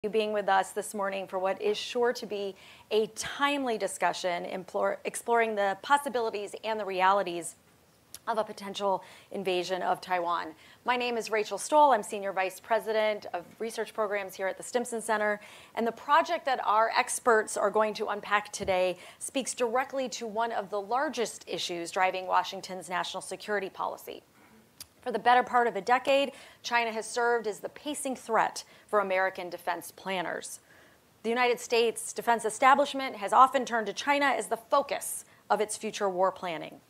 You being with us this morning for what is sure to be a timely discussion exploring the possibilities and the realities of a potential invasion of Taiwan. My name is Rachel Stoll. I'm Senior Vice President of Research Programs here at the Stimson Center. And the project that our experts are going to unpack today speaks directly to one of the largest issues driving Washington's national security policy. For the better part of a decade, China has served as the pacing threat for American defense planners. The United States defense establishment has often turned to China as the focus of its future war planning.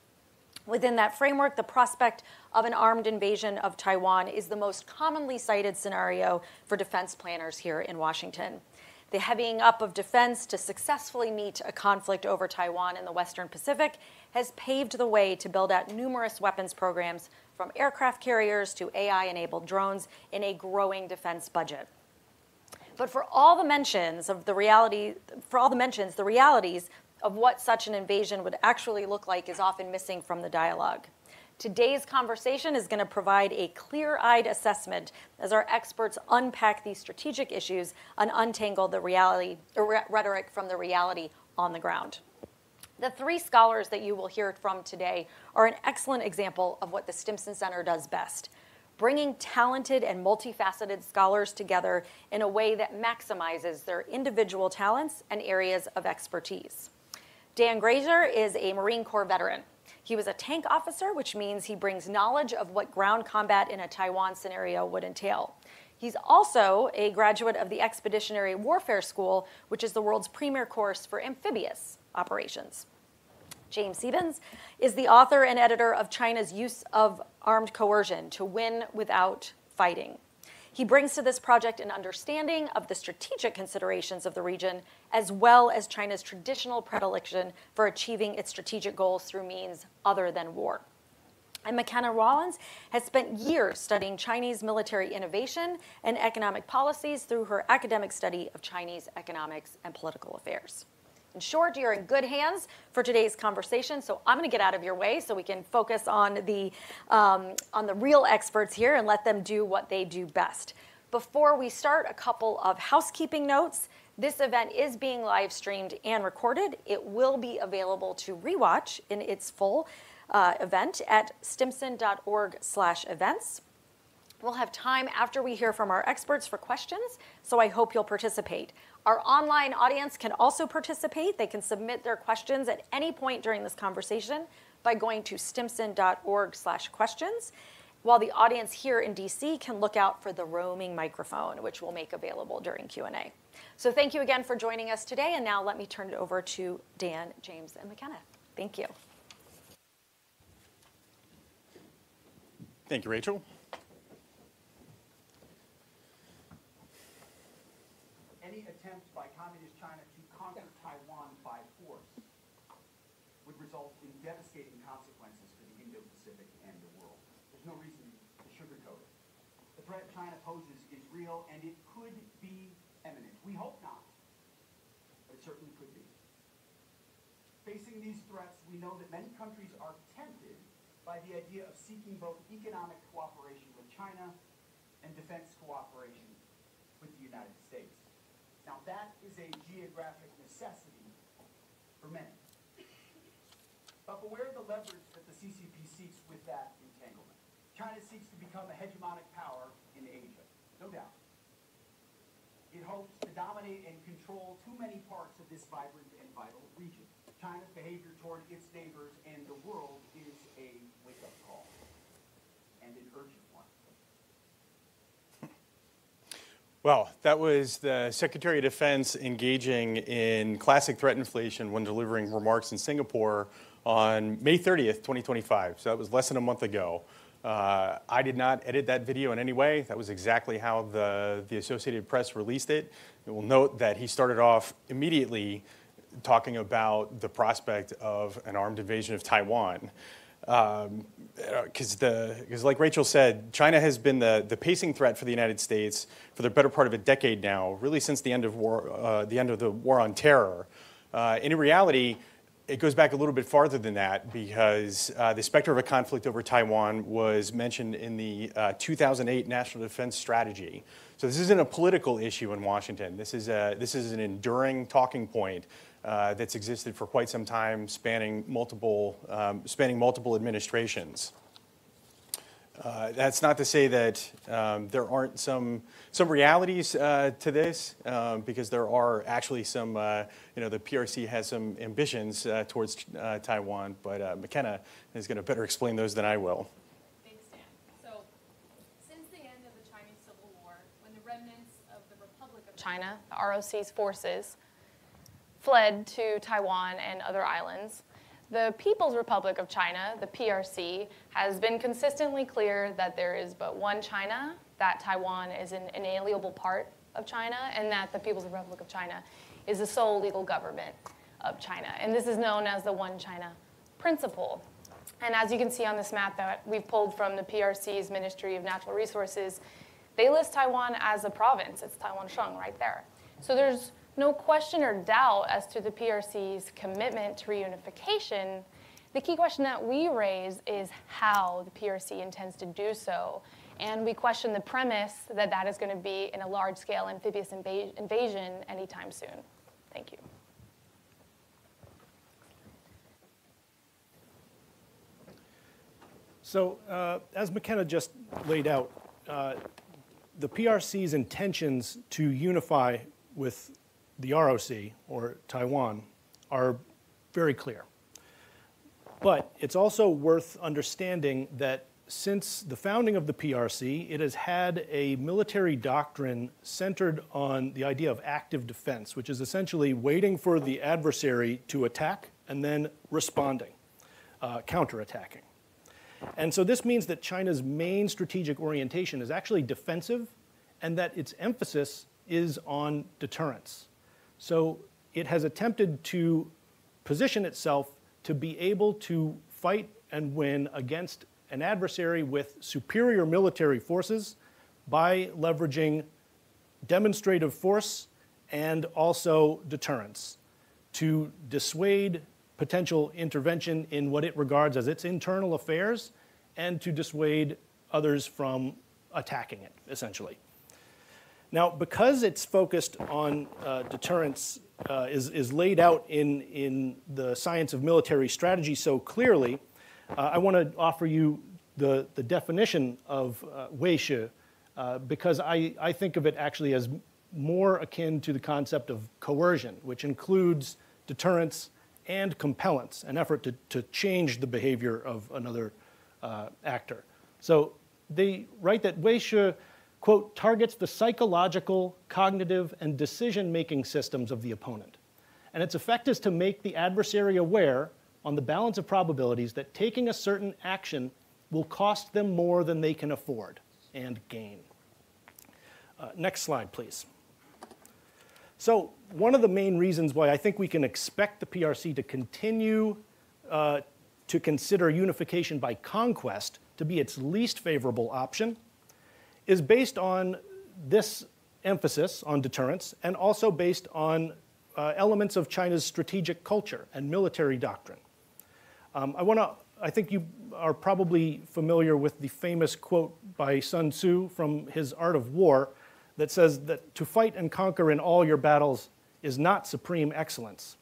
Within that framework, the prospect of an armed invasion of Taiwan is the most commonly cited scenario for defense planners here in Washington. The heavying up of defense to successfully meet a conflict over Taiwan in the Western Pacific has paved the way to build out numerous weapons programs from aircraft carriers to AI-enabled drones in a growing defense budget. But for all the mentions, the realities of what such an invasion would actually look like is often missing from the dialogue. Today's conversation is going to provide a clear-eyed assessment as our experts unpack these strategic issues and untangle the rhetoric from the reality on the ground. The three scholars that you will hear from today are an excellent example of what the Stimson Center does best, bringing talented and multifaceted scholars together in a way that maximizes their individual talents and areas of expertise. Dan Grazer is a Marine Corps veteran. He was a tank officer, which means he brings knowledge of what ground combat in a Taiwan scenario would entail. He's also a graduate of the Expeditionary Warfare School, which is the world's premier course for amphibious operations. James Siebens is the author and editor of China's Use of Armed Coercion to Win Without Fighting. He brings to this project an understanding of the strategic considerations of the region, as well as China's traditional predilection for achieving its strategic goals through means other than war. And McKenna Rollins has spent years studying Chinese military innovation and economic policies through her academic study of Chinese economics and political affairs. In short, you're in good hands for today's conversation, so I'm going to get out of your way so we can focus on the real experts here and let them do what they do best. Before we start, a couple of housekeeping notes. This event is being live streamed and recorded. It will be available to rewatch in its full event at stimson.org/events. We'll have time after we hear from our experts for questions, so I hope you'll participate. Our online audience can also participate. They can submit their questions at any point during this conversation by going to stimson.org/questions, while the audience here in DC can look out for the roaming microphone, which we'll make available during Q&A. So thank you again for joining us today, and now let me turn it over to Dan, James, and McKenna. Thank you. Thank you, Rachel. Any attempt by Communist China to conquer Taiwan by force would result in devastating consequences for the Indo-Pacific and the world. There's no reason to sugarcoat it. The threat China poses is real, and it could be imminent. We hope not, but it certainly could be. Facing these threats, we know that many countries are tempted by the idea of seeking both economic cooperation with China and defense cooperation with the United States. Now, that is a geographic necessity for many. But beware the leverage that the CCP seeks with that entanglement. China seeks to become a hegemonic power in Asia, no doubt. It hopes to dominate and control too many parts of this vibrant and vital region. China's behavior toward its neighbors and the world is a wake-up call, and an urgent one. Well, that was the Secretary of Defense engaging in classic threat inflation when delivering remarks in Singapore on May 30th, 2025. So that was less than a month ago. I did not edit that video in any way. That was exactly how the Associated Press released it. And we'll note that he started off immediately talking about the prospect of an armed invasion of Taiwan. Because like Rachel said, China has been the pacing threat for the United States for the better part of a decade now, really since the end of the war on terror. And in reality, it goes back a little bit farther than that because the specter of a conflict over Taiwan was mentioned in the 2008 National Defense Strategy. So this isn't a political issue in Washington. This is an enduring talking point that's existed for quite some time, spanning multiple administrations. That's not to say that there aren't some realities to this, because there are actually some, the PRC has some ambitions towards Taiwan, but McKenna is going to better explain those than I will. Thanks, Dan. So, since the end of the Chinese Civil War, when the remnants of the Republic of China, the ROC's forces, fled to Taiwan and other islands, the People's Republic of China, the PRC, has been consistently clear that there is but one China, that Taiwan is an inalienable part of China, and that the People's Republic of China is the sole legal government of China. And this is known as the One China principle. And as you can see on this map that we've pulled from the PRC's Ministry of Natural Resources, they list Taiwan as a province. It's Taiwan Sheng right there. So there's no question or doubt as to the PRC's commitment to reunification. The key question that we raise is how the PRC intends to do so. And we question the premise that that is going to be in a large-scale amphibious invasion anytime soon. Thank you. So as McKenna just laid out, the PRC's intentions to unify with the ROC, or Taiwan, are very clear. But it's also worth understanding that since the founding of the PRC, it has had a military doctrine centered on the idea of active defense, which is essentially waiting for the adversary to attack and then responding, counterattacking. And so this means that China's main strategic orientation is actually defensive, and that its emphasis is on deterrence. So it has attempted to position itself to be able to fight and win against an adversary with superior military forces by leveraging demonstrative force and also deterrence to dissuade potential intervention in what it regards as its internal affairs and to dissuade others from attacking it, essentially. Now, because it's focused on deterrence, is laid out in the science of military strategy so clearly, I want to offer you the definition of 威胁, because I think of it actually as more akin to the concept of coercion, which includes deterrence and compellence, an effort to change the behavior of another actor. So they write that 威胁, quote, targets the psychological, cognitive, and decision-making systems of the opponent. And its effect is to make the adversary aware on the balance of probabilities that taking a certain action will cost them more than they can afford and gain. Next slide, please. So one of the main reasons why I think we can expect the PRC to continue to consider unification by conquest to be its least favorable option is based on this emphasis on deterrence and also based on elements of China's strategic culture and military doctrine. I think you are probably familiar with the famous quote by Sun Tzu from his Art of War that says that to fight and conquer in all your battles is not supreme excellence.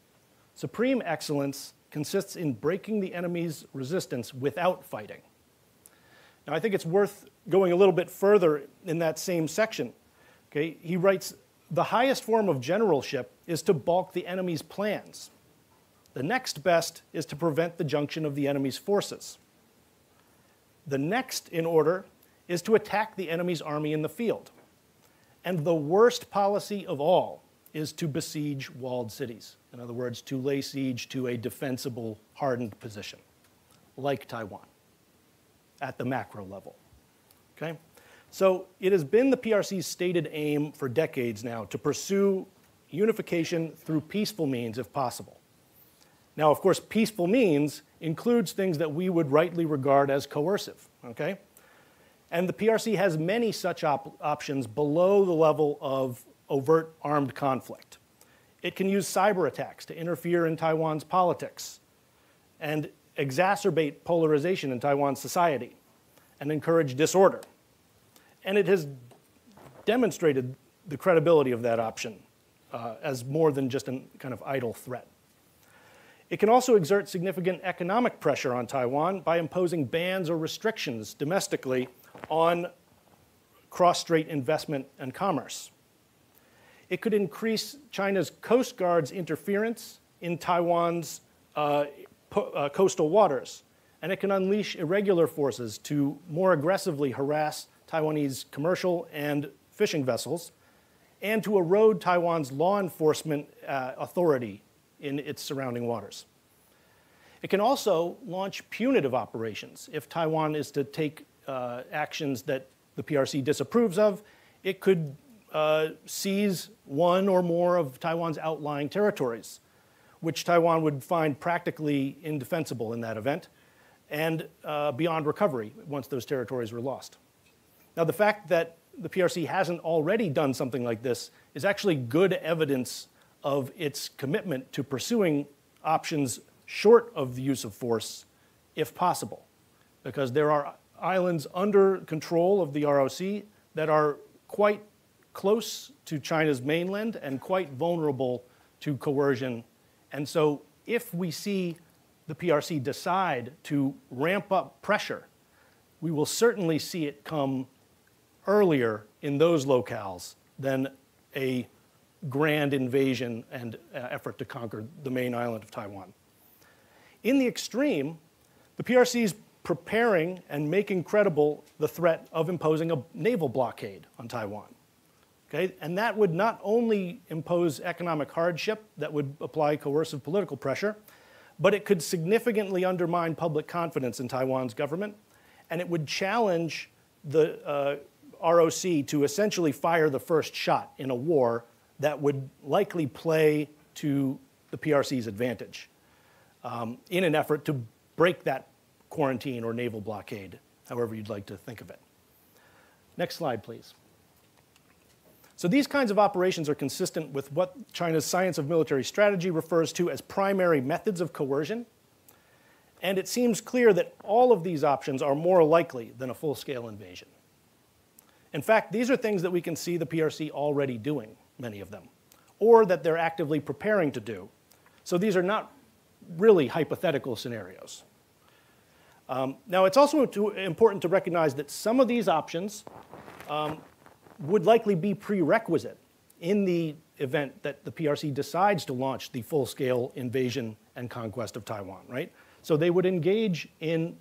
Supreme excellence consists in breaking the enemy's resistance without fighting. Now, I think it's worth going a little bit further in that same section. Okay? He writes, the highest form of generalship is to balk the enemy's plans. The next best is to prevent the junction of the enemy's forces. The next in order is to attack the enemy's army in the field. And the worst policy of all is to besiege walled cities. In other words, to lay siege to a defensible, hardened position, like Taiwan, at the macro level. Okay? So it has been the PRC's stated aim for decades now to pursue unification through peaceful means if possible. Now, of course, peaceful means includes things that we would rightly regard as coercive, okay? And the PRC has many such options below the level of overt armed conflict. It can use cyber attacks to interfere in Taiwan's politics and exacerbate polarization in Taiwan's society and encourage disorder. And it has demonstrated the credibility of that option as more than just a kind of idle threat. It can also exert significant economic pressure on Taiwan by imposing bans or restrictions domestically on cross-strait investment and commerce. It could increase China's Coast Guard's interference in Taiwan's coastal waters, and it can unleash irregular forces to more aggressively harass Taiwanese commercial and fishing vessels, and to erode Taiwan's law enforcement authority in its surrounding waters. It can also launch punitive operations. If Taiwan is to take actions that the PRC disapproves of, it could seize one or more of Taiwan's outlying territories, which Taiwan would find practically indefensible in that event, and beyond recovery once those territories were lost. Now, the fact that the PRC hasn't already done something like this is actually good evidence of its commitment to pursuing options short of the use of force, if possible, because there are islands under control of the ROC that are quite close to China's mainland and quite vulnerable to coercion. And so if we see the PRC decide to ramp up pressure, we will certainly see it come earlier in those locales than a grand invasion and effort to conquer the main island of Taiwan. In the extreme, the PRC is preparing and making credible the threat of imposing a naval blockade on Taiwan. Okay? And that would not only impose economic hardship, that would apply coercive political pressure, but it could significantly undermine public confidence in Taiwan's government, and it would challenge the ROC to essentially fire the first shot in a war that would likely play to the PRC's advantage in an effort to break that quarantine or naval blockade, however you'd like to think of it. Next slide, please. So these kinds of operations are consistent with what China's science of military strategy refers to as primary methods of coercion. And it seems clear that all of these options are more likely than a full-scale invasion. In fact, these are things that we can see the PRC already doing, many of them, or that they're actively preparing to do. So these are not really hypothetical scenarios. Now, it's also important to recognize that some of these options would likely be prerequisite in the event that the PRC decides to launch the full-scale invasion and conquest of Taiwan, right? So they would engage in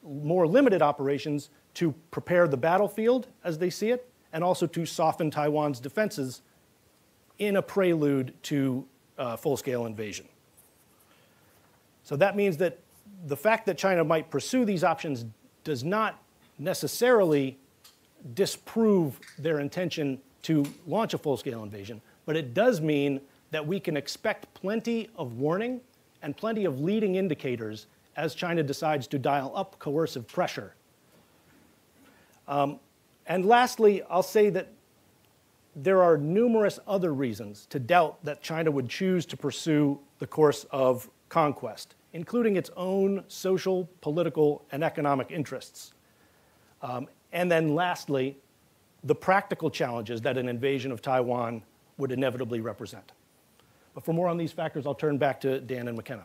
more limited operations to prepare the battlefield as they see it, and also to soften Taiwan's defenses in a prelude to full-scale invasion. So that means that the fact that China might pursue these options does not necessarily disprove their intention to launch a full-scale invasion, but it does mean that we can expect plenty of warning and plenty of leading indicators as China decides to dial up coercive pressure. And lastly, I'll say that there are numerous other reasons to doubt that China would choose to pursue the course of conquest, including its own social, political, and economic interests. And then lastly, the practical challenges that an invasion of Taiwan would inevitably represent. But for more on these factors, I'll turn back to Dan and McKenna.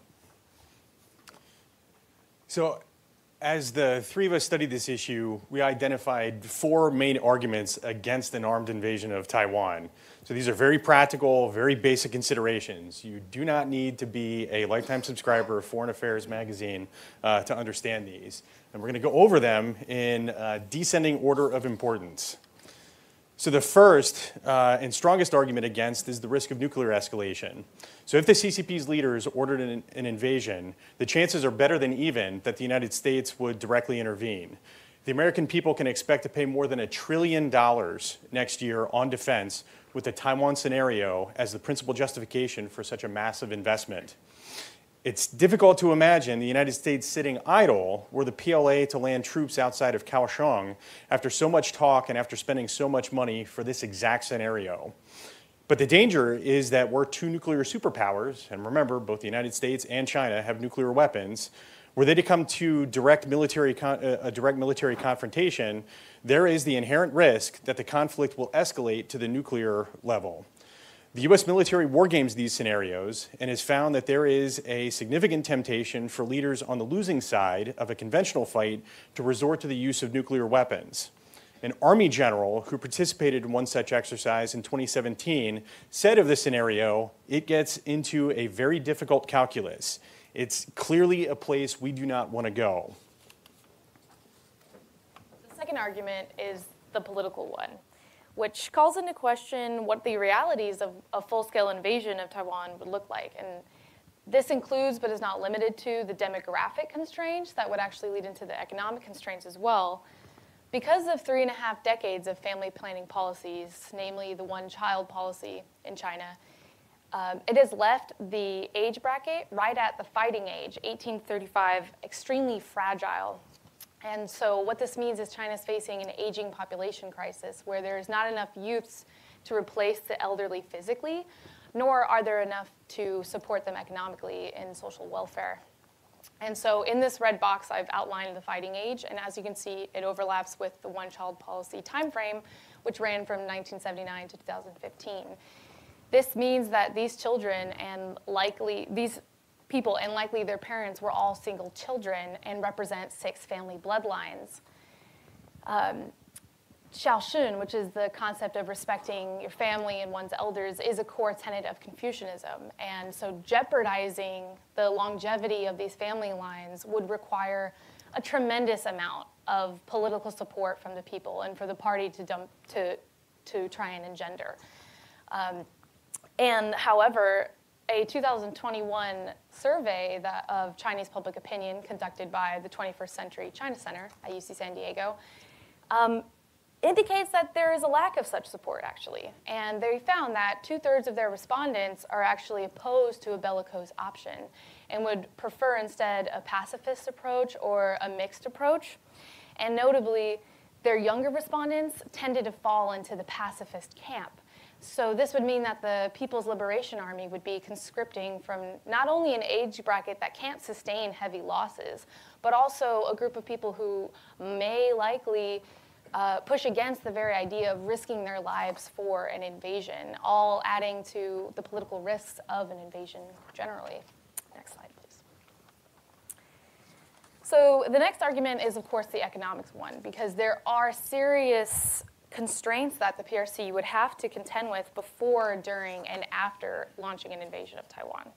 So as the three of us studied this issue, we identified four main arguments against an armed invasion of Taiwan. So these are very practical, very basic considerations. You do not need to be a lifetime subscriber of Foreign Affairs magazine to understand these. And we're going to go over them in descending order of importance. So the first and strongest argument against is the risk of nuclear escalation. So if the CCP's leaders ordered an invasion, the chances are better than even that the United States would directly intervene. The American people can expect to pay more than $1 trillion next year on defense, with the Taiwan scenario as the principal justification for such a massive investment. It's difficult to imagine the United States sitting idle were the PLA to land troops outside of Kaohsiung after so much talk and after spending so much money for this exact scenario. But the danger is that we're two nuclear superpowers, and remember, both the United States and China have nuclear weapons. Were they to come to a direct military confrontation, there is the inherent risk that the conflict will escalate to the nuclear level. The U.S. military wargames these scenarios and has found that there is a significant temptation for leaders on the losing side of a conventional fight to resort to the use of nuclear weapons. An Army general who participated in one such exercise in 2017 said of the scenario, it gets into a very difficult calculus. It's clearly a place we do not want to go. The second argument is the political one, which calls into question what the realities of a full-scale invasion of Taiwan would look like. And this includes, but is not limited to, the demographic constraints that would actually lead into the economic constraints as well. Because of 3.5 decades of family planning policies, namely the one-child policy in China, it has left the age bracket right at the fighting age, 1835, extremely fragile. And so what this means is China's facing an aging population crisis where there's not enough youths to replace the elderly physically, nor are there enough to support them economically in social welfare. And so in this red box, I've outlined the fighting age, and as you can see, it overlaps with the one-child policy timeframe, which ran from 1979 to 2015. This means that these children and these people and likely their parents were all single children and represent 6 family bloodlines. Xiaoshun, which is the concept of respecting your family and one's elders, is a core tenet of Confucianism. And so jeopardizing the longevity of these family lines would require a tremendous amount of political support from the people and for the party to try and engender. And however, a 2021 survey of Chinese public opinion conducted by the 21st Century China Center at UC San Diego indicates that there is a lack of such support, actually. And they found that 2/3 of their respondents are actually opposed to a bellicose option and would prefer instead a pacifist approach or a mixed approach. And notably, their younger respondents tended to fall into the pacifist camp. So this would mean that the People's Liberation Army would be conscripting from not only an age bracket that can't sustain heavy losses, but also a group of people who may likely push against the very idea of risking their lives for an invasion, all adding to the political risks of an invasion generally. Next slide, please. So the next argument is, of course, the economics one, because there are serious constraints that the PRC would have to contend with before, during, and after launching an invasion of Taiwan.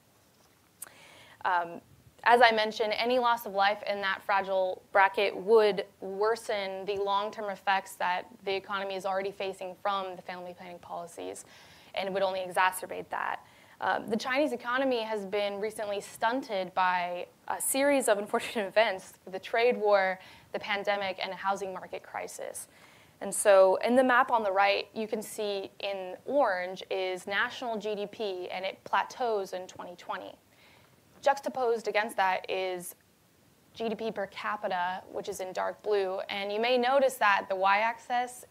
As I mentioned, any loss of life in that fragile bracket would worsen the long-term effects that the economy is already facing from the family planning policies, and it would only exacerbate that. The Chinese economy has been recently stunted by a series of unfortunate events, the trade war, the pandemic, and a housing market crisis. And so in the map on the right, you can see in orange is national GDP, and it plateaus in 2020. Juxtaposed against that is GDP per capita, which is in dark blue. And you may notice that the y-axis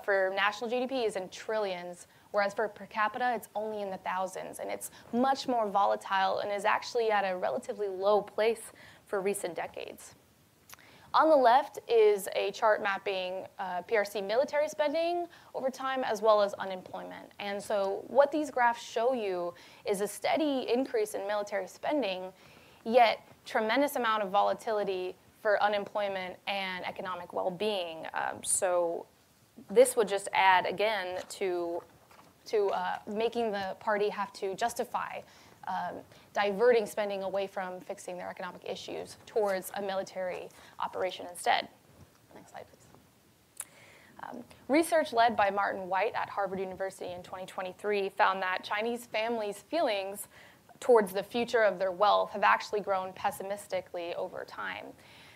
for national GDP is in trillions, whereas for per capita, it's only in the thousands. And it's much more volatile and is actually at a relatively low place for recent decades. On the left is a chart mapping PRC military spending over time as well as unemployment. And so what these graphs show you is a steady increase in military spending, yet tremendous amount of volatility for unemployment and economic well-being. So this would just add, again, to making the party have to justify diverting spending away from fixing their economic issues towards a military operation instead. Next slide, please. Research led by Martin White at Harvard University in 2023 found that Chinese families' feelings towards the future of their wealth have actually grown pessimistically over time.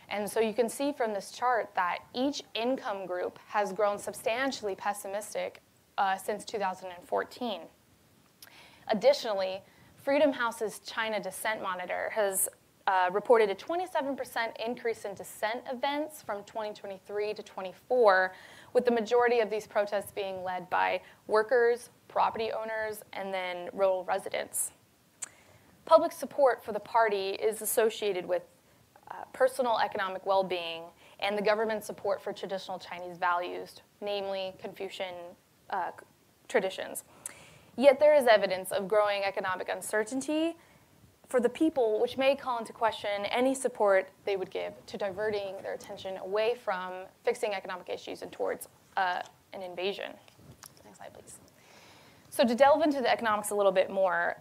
And so you can see from this chart that each income group has grown substantially pessimistic since 2014. Additionally, Freedom House's China Dissent Monitor has reported a 27% increase in dissent events from 2023 to 24, with the majority of these protests being led by workers, property owners, and then rural residents. Public support for the party is associated with personal economic well-being and the government's support for traditional Chinese values, namely Confucian traditions. Yet there is evidence of growing economic uncertainty for the people, which may call into question any support they would give to diverting their attention away from fixing economic issues and towards an invasion. Next slide, please. So to delve into the economics a little bit more,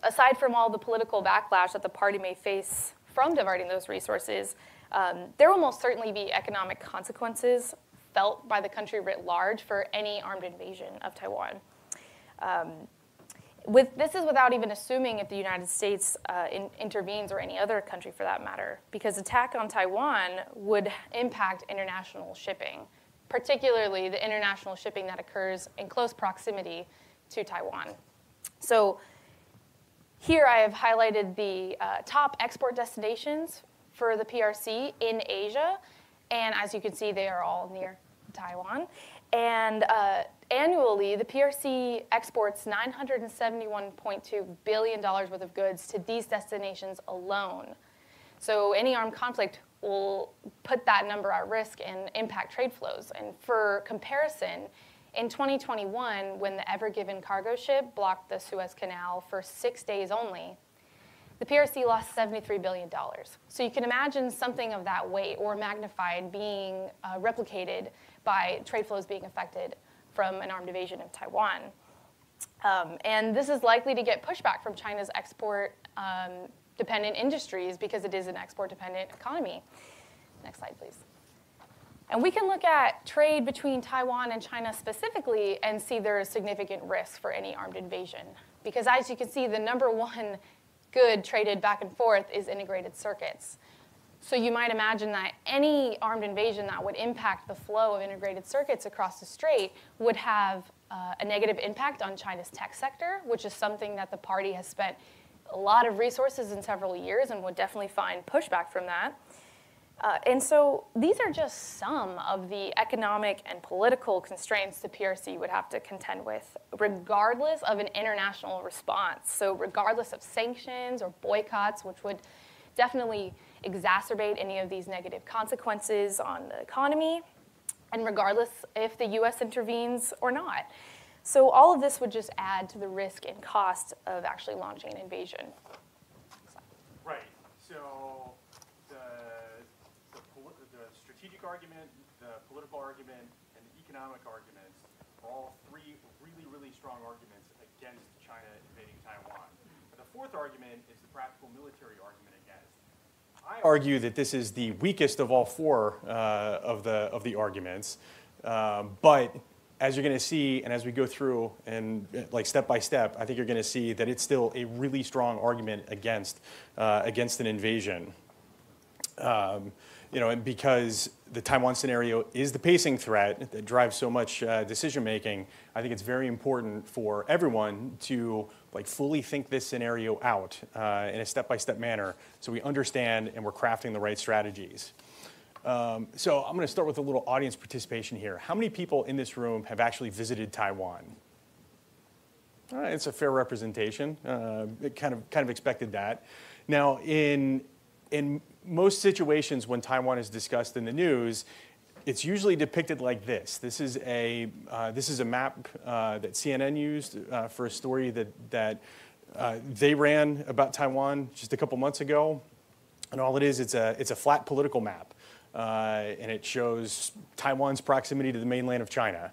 aside from all the political backlash that the party may face from diverting those resources, there will most certainly be economic consequences felt by the country writ large for any armed invasion of Taiwan. This is without even assuming if the United States intervenes, or any other country for that matter, because attack on Taiwan would impact international shipping, particularly the international shipping that occurs in close proximity to Taiwan. So here I have highlighted the top export destinations for the PRC in Asia, and as you can see, they are all near Taiwan. And annually, the PRC exports $971.2 billion worth of goods to these destinations alone. So any armed conflict will put that number at risk and impact trade flows. And for comparison, in 2021, when the Ever Given cargo ship blocked the Suez Canal for 6 days only, the PRC lost $73 billion. So you can imagine something of that weight or magnified being replicated by trade flows being affected from an armed invasion of Taiwan. And this is likely to get pushback from China's export-dependent industries because it is an export-dependent economy. Next slide, please. And we can look at trade between Taiwan and China specifically and see there is significant risk for any armed invasion. Because as you can see, the number one good traded back and forth is integrated circuits. So you might imagine that any armed invasion that would impact the flow of integrated circuits across the strait would have a negative impact on China's tech sector, which is something that the party has spent a lot of resources in several years and would definitely find pushback from that. And so these are just some of the economic and political constraints the PRC would have to contend with, regardless of an international response. So regardless of sanctions or boycotts, which would definitely exacerbate any of these negative consequences on the economy, and regardless if the US intervenes or not. So all of this would just add to the risk and cost of actually launching an invasion. Right. So the strategic argument, the political argument, and the economic arguments are all three really, really strong arguments against China invading Taiwan. But the fourth argument is the practical military argument against. I argue that this is the weakest of all four of the arguments, but as you're going to see, and as we go through and like step by step, I think you're going to see that it's still a really strong argument against an invasion. And because the Taiwan scenario is the pacing threat that drives so much decision making, I think it's very important for everyone to fully think this scenario out in a step-by-step manner so we understand and we're crafting the right strategies. So I'm going to start with a little audience participation here. How many people in this room have actually visited Taiwan? All right, it's a fair representation. Kind of expected that. Now, in most situations when Taiwan is discussed in the news, it's usually depicted like this. This is a map that CNN used for a story that they ran about Taiwan just a couple months ago. And all it is, it's a flat political map. And it shows Taiwan's proximity to the mainland of China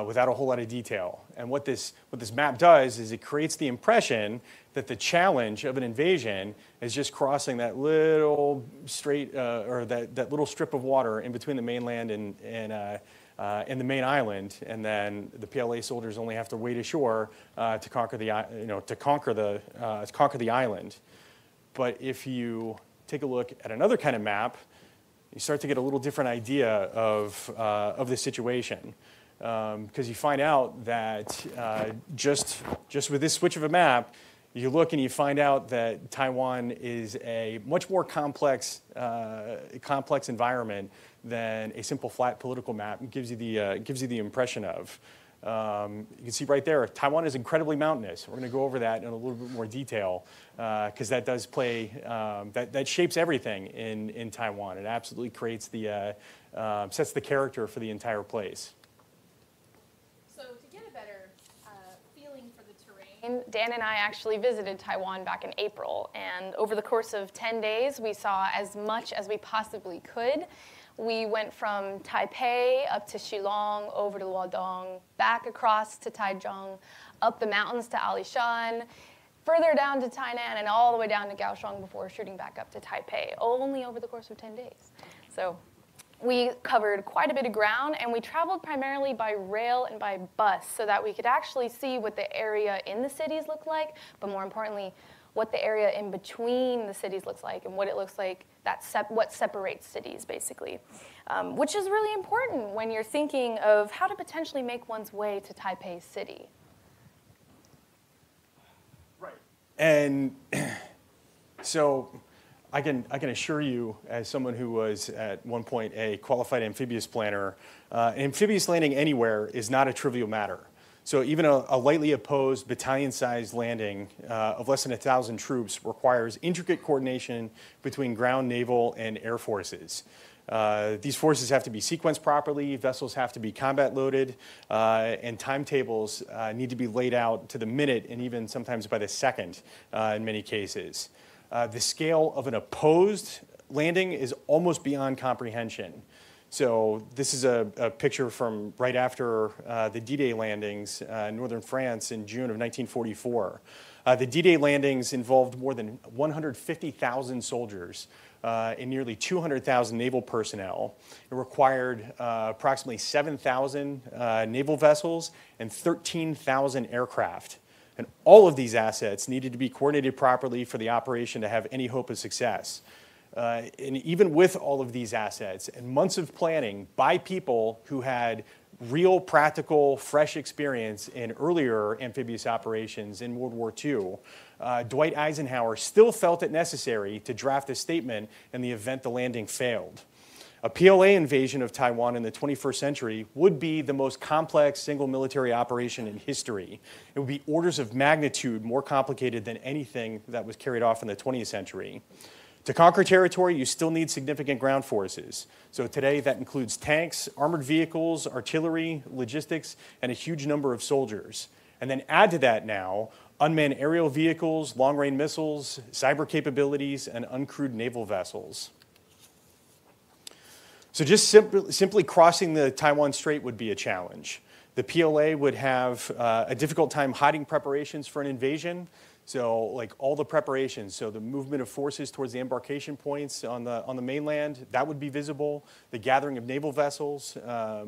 without a whole lot of detail. And what this map does is it creates the impression that the challenge of an invasion is just crossing that little strait or that little strip of water in between the mainland and the main island, and then the PLA soldiers only have to wade ashore to conquer the island. But if you take a look at another kind of map, you start to get a little different idea of the situation. Because you find out that just with this switch of a map, you look and you find out that Taiwan is a much more complex environment than a simple flat political map gives you the impression of. You can see right there, Taiwan is incredibly mountainous. We're going to go over that in a little bit more detail because that does play, that shapes everything in Taiwan. It absolutely creates the, sets the character for the entire place. So to get a better feeling for the terrain, Dan and I actually visited Taiwan back in April. And over the course of 10 days, we saw as much as we possibly could. We went from Taipei up to Shillong, over to Luodong, back across to Taichung, up the mountains to Alishan, further down to Tainan, and all the way down to Kaohsiung before shooting back up to Taipei, only over the course of 10 days. So we covered quite a bit of ground, and we traveled primarily by rail and by bus so that we could actually see what the area in the cities looked like, but more importantly, what the area in between the cities looks like and what it looks like, what separates cities, basically, which is really important when you're thinking of how to potentially make one's way to Taipei City. Right. And so I can assure you, as someone who was at one point a qualified amphibious planner, amphibious landing anywhere is not a trivial matter. So even a lightly opposed battalion-sized landing of less than 1,000 troops requires intricate coordination between ground, naval, and air forces. These forces have to be sequenced properly, vessels have to be combat loaded, and timetables need to be laid out to the minute and even sometimes by the second in many cases. The scale of an opposed landing is almost beyond comprehension. So this is a picture from right after the D-Day landings in northern France in June of 1944. The D-Day landings involved more than 150,000 soldiers and nearly 200,000 naval personnel. It required approximately 7,000 naval vessels and 13,000 aircraft. And all of these assets needed to be coordinated properly for the operation to have any hope of success. And even with all of these assets and months of planning by people who had real, practical, fresh experience in earlier amphibious operations in World War II, Dwight Eisenhower still felt it necessary to draft a statement in the event the landing failed. A PLA invasion of Taiwan in the 21st century would be the most complex single military operation in history. It would be orders of magnitude more complicated than anything that was carried off in the 20th century. To conquer territory, you still need significant ground forces. So today, that includes tanks, armored vehicles, artillery, logistics, and a huge number of soldiers. And then add to that now unmanned aerial vehicles, long-range missiles, cyber capabilities, and uncrewed naval vessels. So just simply crossing the Taiwan Strait would be a challenge. The PLA would have a difficult time hiding preparations for an invasion. So like all the preparations, so the movement of forces towards the embarkation points on the mainland, that would be visible. The gathering of naval vessels, to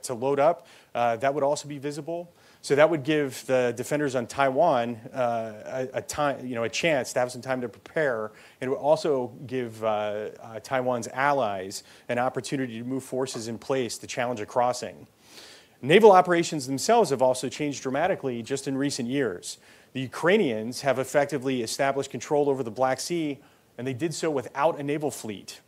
load up, that would also be visible. So that would give the defenders on Taiwan a chance to have some time to prepare. And it would also give Taiwan's allies an opportunity to move forces in place to challenge a crossing. Naval operations themselves have also changed dramatically just in recent years. The Ukrainians have effectively established control over the Black Sea, and they did so without a naval fleet.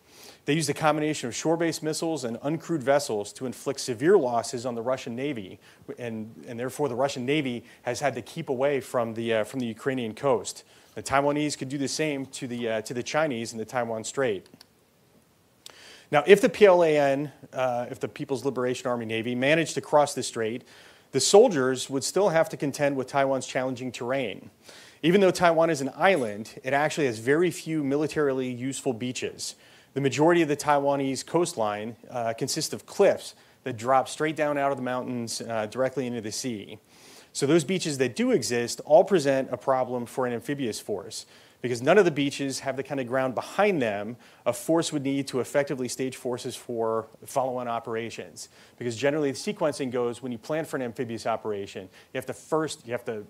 They used a combination of shore-based missiles and uncrewed vessels to inflict severe losses on the Russian Navy, and therefore the Russian Navy has had to keep away from the Ukrainian coast. The Taiwanese could do the same to the Chinese in the Taiwan Strait. Now, if the PLAN, if the People's Liberation Army Navy, managed to cross the strait, the soldiers would still have to contend with Taiwan's challenging terrain. Even though Taiwan is an island, it actually has very few militarily useful beaches. The majority of the Taiwanese coastline consists of cliffs that drop straight down out of the mountains directly into the sea. So those beaches that do exist all present a problem for an amphibious force, because none of the beaches have the kind of ground behind them a force would need to effectively stage forces for follow-on operations. Because generally the sequencing goes, when you plan for an amphibious operation, you have to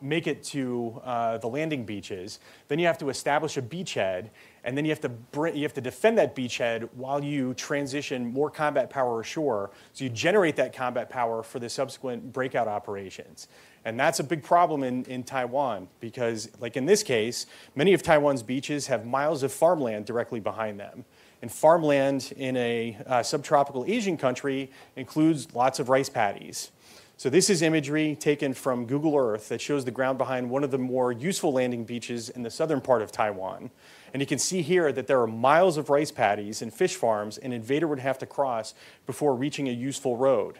make it to the landing beaches, then you have to establish a beachhead, and then you have to defend that beachhead while you transition more combat power ashore, so you generate that combat power for the subsequent breakout operations. And that's a big problem in Taiwan because, like in this case, many of Taiwan's beaches have miles of farmland directly behind them. And farmland in a subtropical Asian country includes lots of rice paddies. So this is imagery taken from Google Earth that shows the ground behind one of the more useful landing beaches in the southern part of Taiwan. And you can see here that there are miles of rice paddies and fish farms an invader would have to cross before reaching a useful road.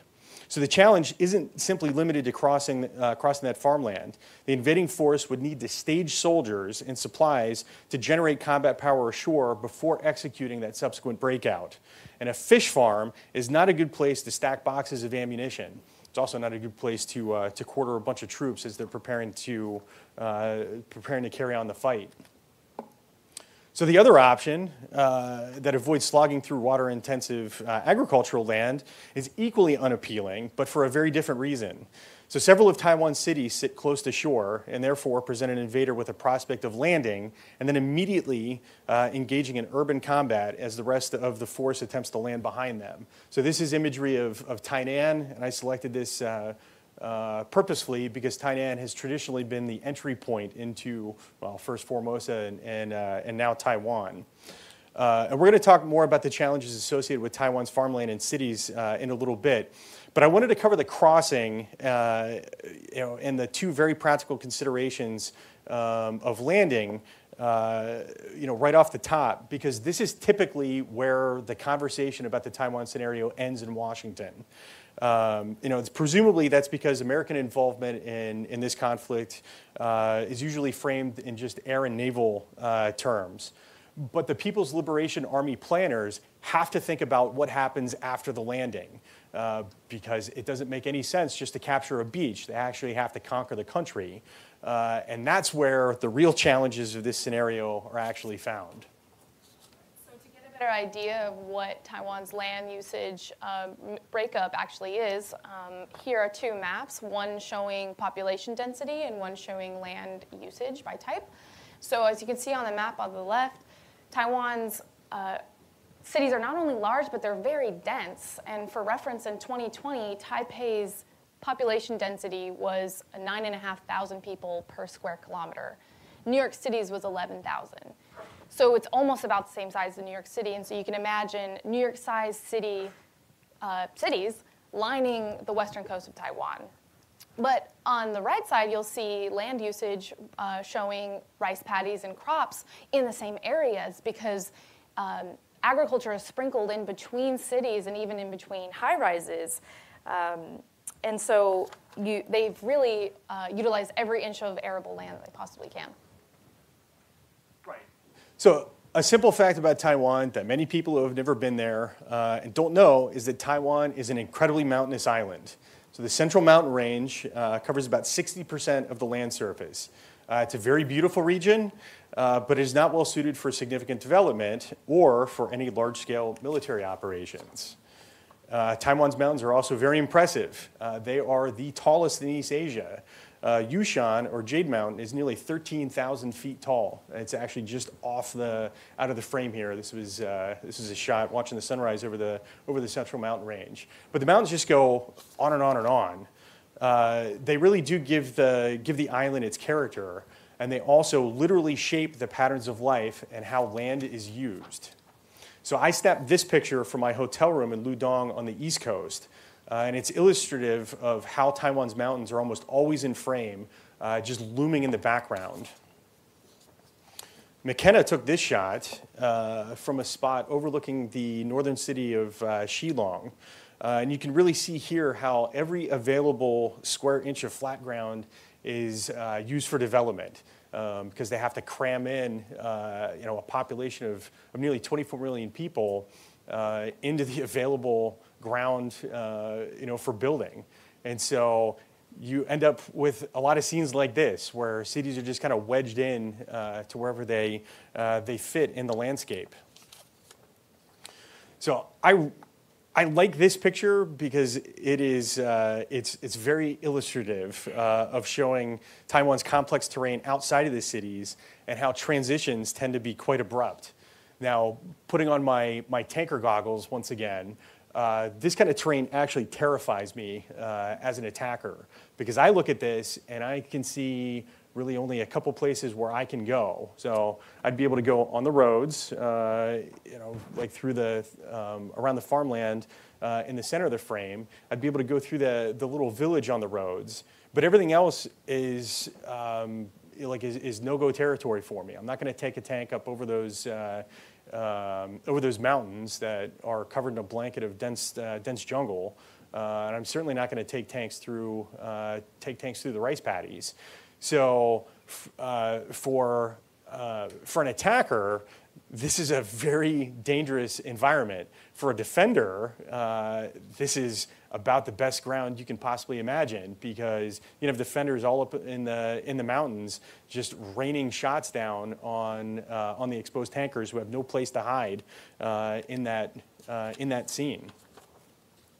So the challenge isn't simply limited to crossing that farmland. The invading force would need to stage soldiers and supplies to generate combat power ashore before executing that subsequent breakout. And a fish farm is not a good place to stack boxes of ammunition. It's also not a good place to quarter a bunch of troops as they're preparing to carry on the fight. So the other option that avoids slogging through water-intensive agricultural land is equally unappealing, but for a very different reason. So several of Taiwan's cities sit close to shore and therefore present an invader with a prospect of landing and then immediately engaging in urban combat as the rest of the force attempts to land behind them. So this is imagery of Tainan, and I selected this purposefully because Tainan has traditionally been the entry point into, well, first Formosa and now Taiwan. And we're going to talk more about the challenges associated with Taiwan's farmland and cities in a little bit. But I wanted to cover the crossing and the two very practical considerations of landing right off the top, because this is typically where the conversation about the Taiwan scenario ends in Washington. Presumably that's because American involvement in this conflict is usually framed in just air and naval terms. But the People's Liberation Army planners have to think about what happens after the landing because it doesn't make any sense just to capture a beach. They actually have to conquer the country. And that's where the real challenges of this scenario are actually found. So to get a better idea of what Taiwan's land usage breakup actually is, here are two maps, one showing population density and one showing land usage by type. So as you can see on the map on the left, Taiwan's cities are not only large, but they're very dense. And for reference, in 2020, Taipei's population density was 9,500 people per square kilometer. New York City's was 11,000. So it's almost about the same size as New York City. And so you can imagine New York-sized cities lining the western coast of Taiwan. But on the right side, you'll see land usage showing rice paddies and crops in the same areas because agriculture is sprinkled in between cities and even in between high-rises. And so they've really utilized every inch of arable land that they possibly can. Right. So a simple fact about Taiwan that many people who have never been there and don't know is that Taiwan is an incredibly mountainous island. So the Central Mountain Range covers about 60% of the land surface. It's a very beautiful region, but it is not well suited for significant development or for any large-scale military operations. Taiwan's mountains are also very impressive. They are the tallest in East Asia. Yushan, or Jade Mountain, is nearly 13,000 feet tall. It's actually just out of the frame here. This is a shot watching the sunrise over the Central Mountain Range. But the mountains just go on and on and on. They really do give the island its character, and they also literally shape the patterns of life and how land is used. So I snapped this picture from my hotel room in Ludong on the East Coast. And it's illustrative of how Taiwan's mountains are almost always in frame, just looming in the background. McKenna took this shot from a spot overlooking the northern city of Shillong. And you can really see here how every available square inch of flat ground is used for development because they have to cram in a population of nearly 24 million people into the available ground for building. And so you end up with a lot of scenes like this where cities are just kind of wedged in to wherever they fit in the landscape. So I like this picture because it's very illustrative of showing Taiwan's complex terrain outside of the cities and how transitions tend to be quite abrupt. Now, putting on my tanker goggles once again, this kind of terrain actually terrifies me as an attacker because I look at this and I can see really only a couple places where I can go. So I'd be able to go on the roads, like through around the farmland in the center of the frame. I'd be able to go through the little village on the roads. But everything else is no-go territory for me. I'm not going to take a tank up over those mountains that are covered in a blanket of dense jungle. And I'm certainly not going to take tanks through the rice paddies. So for an attacker, this is a very dangerous environment. For a defender, this is about the best ground you can possibly imagine, because you have defenders all up in the mountains just raining shots down on the exposed tankers who have no place to hide in that scene.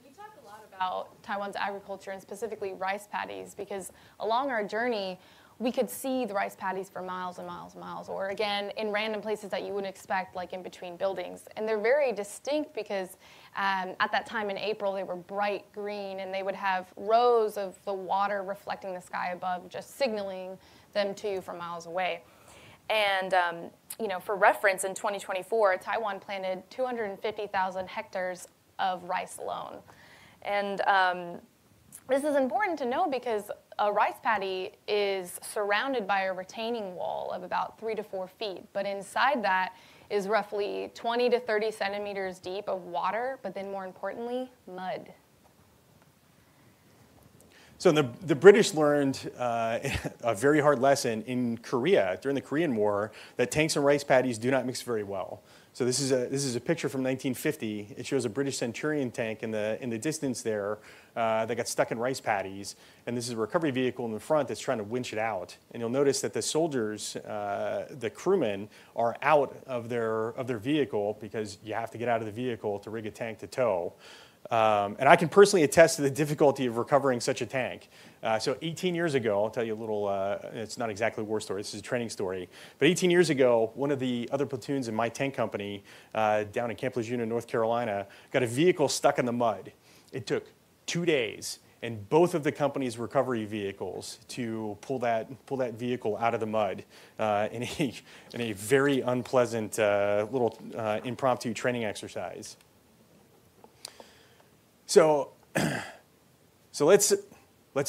We talk a lot about Taiwan's agriculture and specifically rice paddies, because along our journey we could see the rice paddies for miles and miles and miles, or again, in random places that you wouldn't expect, like in between buildings. And they're very distinct because at that time in April, they were bright green, and they would have rows of the water reflecting the sky above, just signaling them to you from miles away. And for reference, in 2024, Taiwan planted 250,000 hectares of rice alone. And this is important to know because a rice paddy is surrounded by a retaining wall of about 3 to 4 feet, but inside that is roughly 20 to 30 centimeters deep of water, but then more importantly, mud. So the British learned a very hard lesson in Korea during the Korean War, that tanks and rice paddies do not mix very well. So this is a picture from 1950. It shows a British Centurion tank in the distance there that got stuck in rice paddies, and this is a recovery vehicle in the front that's trying to winch it out. And you'll notice that the soldiers, the crewmen, are out of their vehicle because you have to get out of the vehicle to rig a tank to tow. And I can personally attest to the difficulty of recovering such a tank. So 18 years ago, I'll tell you a little, it's not exactly a war story, this is a training story. But 18 years ago, one of the other platoons in my tank company down in Camp Lejeune, North Carolina, got a vehicle stuck in the mud. It took 2 days, and both of the company's recovery vehicles to pull that vehicle out of the mud in a very unpleasant little impromptu training exercise. So let's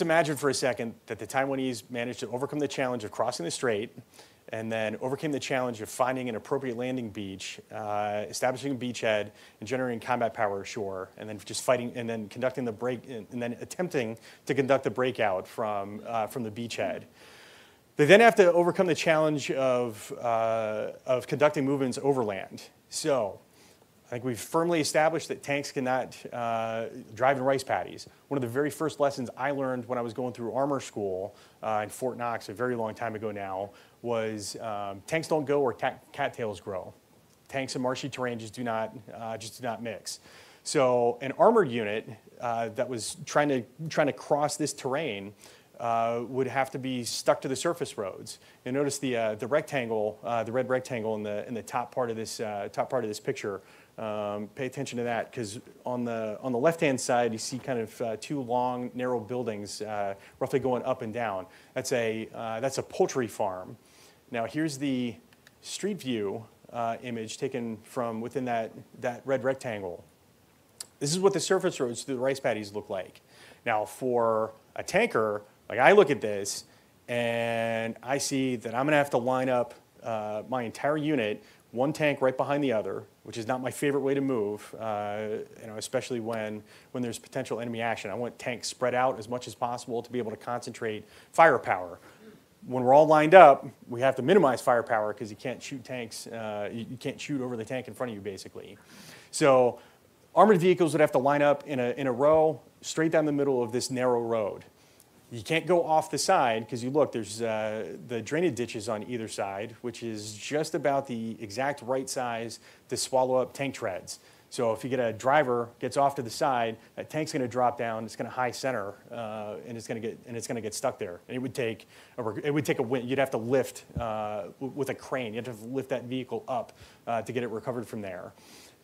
imagine for a second that the Taiwanese managed to overcome the challenge of crossing the strait, and then overcame the challenge of finding an appropriate landing beach, establishing a beachhead, and generating combat power ashore, and then just fighting, and then conducting the break, and then attempting to conduct the breakout from the beachhead. They then have to overcome the challenge of conducting movements overland. So I think we've firmly established that tanks cannot drive in rice paddies. One of the very first lessons I learned when I was going through armor school in Fort Knox a very long time ago now was tanks don't go where cattails grow. Tanks and marshy terrain just do not mix. So an armored unit that was trying to cross this terrain would have to be stuck to the surface roads. You notice the rectangle, the red rectangle in the top part of this picture. Pay attention to that, because on the left-hand side you see kind of two long, narrow buildings, roughly going up and down. That's a poultry farm. Now here's the street view image taken from within that red rectangle. This is what the surface roads through the rice paddies look like. Now for a tanker, like, I look at this and I see that I'm going to have to line up my entire unit, one tank right behind the other, which is not my favorite way to move, especially when there's potential enemy action. I want tanks spread out as much as possible to be able to concentrate firepower. When we're all lined up, we have to minimize firepower because you can't shoot tanks, you can't shoot over the tank in front of you, basically. So armored vehicles would have to line up in a row straight down the middle of this narrow road. You can't go off the side because you look, there's the drainage ditches on either side, which is just about the exact right size to swallow up tank treads. So if you get a driver gets off to the side, that tank's going to drop down. It's going to high center, and it's going to get stuck there. And it would take a wind. You'd have to lift with a crane. You'd have to lift that vehicle up to get it recovered from there.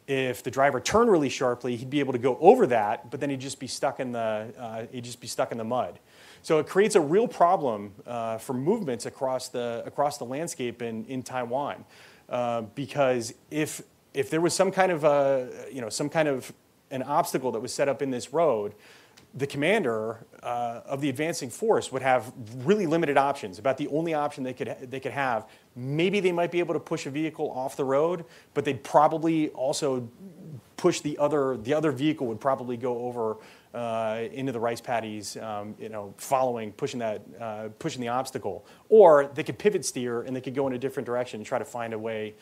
If the driver turned really sharply, he'd be able to go over that, but then he'd just be stuck in the mud. So it creates a real problem for movements across the landscape in Taiwan, because if there was some kind of an obstacle that was set up in this road, the commander of the advancing force would have really limited options. About the only option they could have. Maybe they might be able to push a vehicle off the road, but they'd probably also push the other vehicle would probably go over into the rice paddies, pushing the obstacle. Or they could pivot steer and they could go in a different direction and try to find a way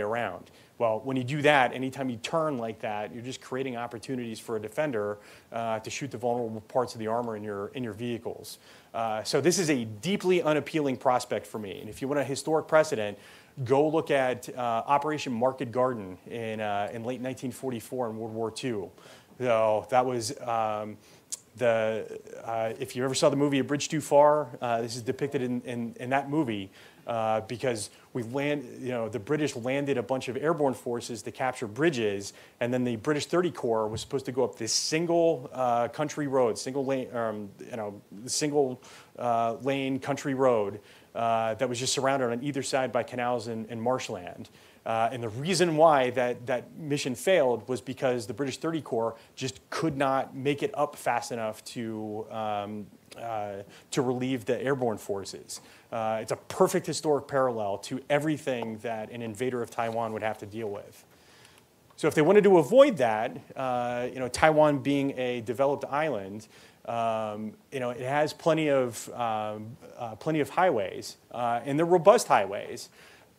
around. Well, when you do that, anytime you turn like that, you're just creating opportunities for a defender to shoot the vulnerable parts of the armor in your vehicles. So this is a deeply unappealing prospect for me. And if you want a historic precedent, go look at Operation Market Garden in late 1944 in World War II. So that was if you ever saw the movie A Bridge Too Far, this is depicted in that movie. Because the British landed a bunch of airborne forces to capture bridges, and then the British 30 Corps was supposed to go up this single country road, single lane country road that was just surrounded on either side by canals and marshland. And the reason why that mission failed was because the British 30 Corps just could not make it up fast enough to relieve the airborne forces. It's a perfect historic parallel to everything that an invader of Taiwan would have to deal with. So if they wanted to avoid that, Taiwan being a developed island, it has plenty of highways, and they're robust highways,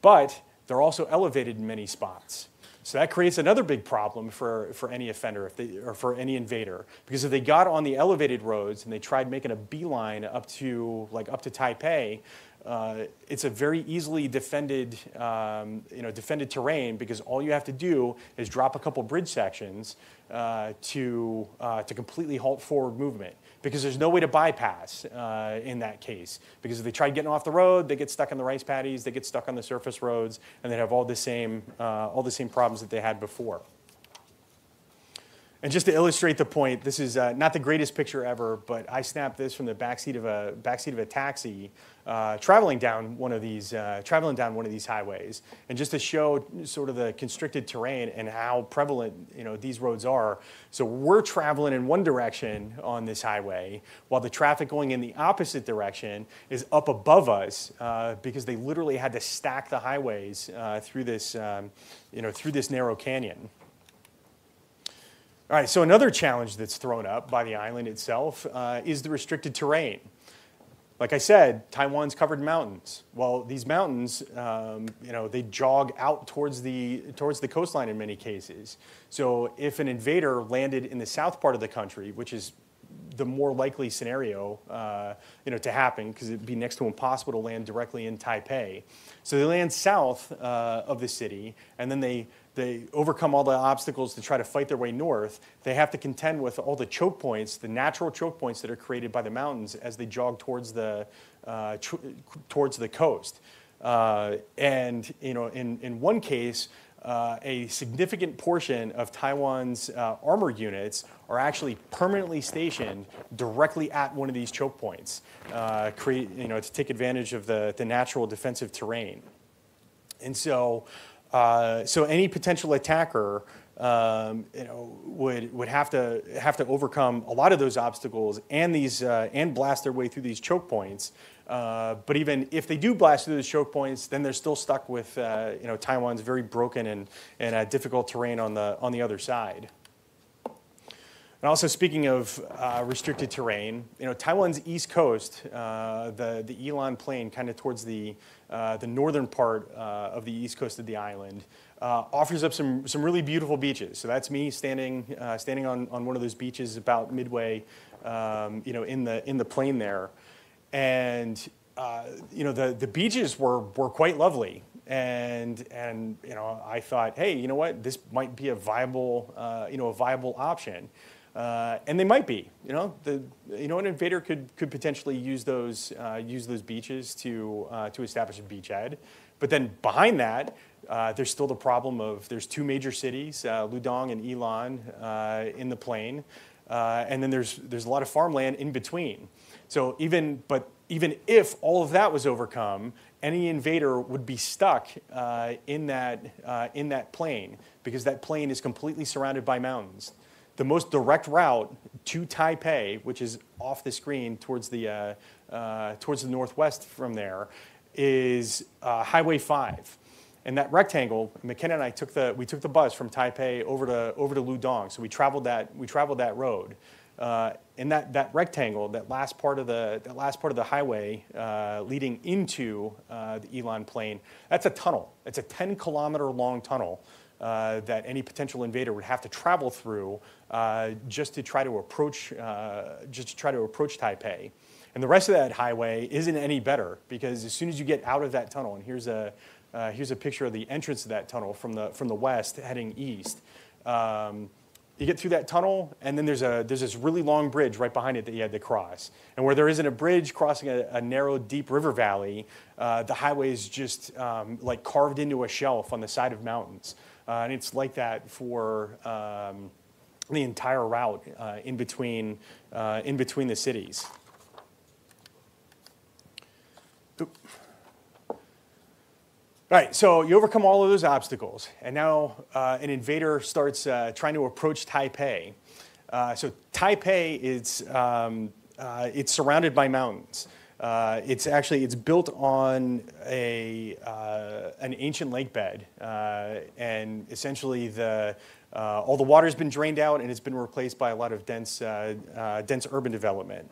but they're also elevated in many spots. So that creates another big problem for any offender or for any invader, because if they got on the elevated roads and they tried making a beeline up to Taipei, it's a very easily defended terrain, because all you have to do is drop a couple bridge sections to completely halt forward movement, because there's no way to bypass in that case. Because if they try getting off the road, they get stuck on the rice paddies, they get stuck on the surface roads, and they have all the same problems that they had before. And just to illustrate the point, this is not the greatest picture ever, but I snapped this from the backseat of a taxi, traveling down one of these highways, and just to show sort of the constricted terrain and how prevalent these roads are. So we're traveling in one direction on this highway, while the traffic going in the opposite direction is up above us, because they literally had to stack the highways through this narrow canyon. All right, so another challenge that's thrown up by the island itself is the restricted terrain. Like I said, Taiwan's covered in mountains. Well, these mountains, they jog out towards the coastline in many cases. So if an invader landed in the south part of the country, which is the more likely scenario, to happen, because it'd be next to impossible to land directly in Taipei. So they land south of the city, and then they overcome all the obstacles to try to fight their way north. They have to contend with all the choke points, the natural choke points that are created by the mountains as they jog towards the coast. And in one case, a significant portion of Taiwan's armor units are actually permanently stationed directly at one of these choke points, to take advantage of the natural defensive terrain. And so any potential attacker, would have to overcome a lot of those obstacles and blast their way through these choke points. But even if they do blast through those choke points, then they're still stuck with Taiwan's very broken and difficult terrain on the other side. And also, speaking of restricted terrain, Taiwan's east coast, the Yilan Plain, kind of towards the northern part of the east coast of the island, offers up some really beautiful beaches. So that's me standing on one of those beaches about midway, in the plain there, and the beaches were quite lovely. And I thought, hey, you know what? This might be a viable option. And they might be, an invader could potentially use those beaches to establish a beachhead, but then behind that, there's still the problem of there's two major cities, Ludong and Yilan, in the plain, and then there's a lot of farmland in between. So even if all of that was overcome, any invader would be stuck in that plain, because that plain is completely surrounded by mountains. The most direct route to Taipei, which is off the screen towards the northwest from there, is Highway 5. And that rectangle, McKenna and I took the bus from Taipei over to Ludong. So we traveled that road. And that rectangle, that last part of the highway leading into the Yilan Plain, that's a tunnel. It's a 10-kilometer long tunnel that any potential invader would have to travel through just to try to approach Taipei. And the rest of that highway isn't any better, because as soon as you get out of that tunnel, and here's a picture of the entrance to that tunnel from the west heading east. You get through that tunnel, and then there's this really long bridge right behind it that you had to cross. And where there isn't a bridge crossing a narrow, deep river valley, the highway is just like carved into a shelf on the side of mountains. And it's like that for the entire route in between the cities. All right, so you overcome all of those obstacles, and now an invader starts trying to approach Taipei. So Taipei it's surrounded by mountains. It's built on an ancient lake bed, and essentially all the water's been drained out, and it's been replaced by a lot of dense urban development.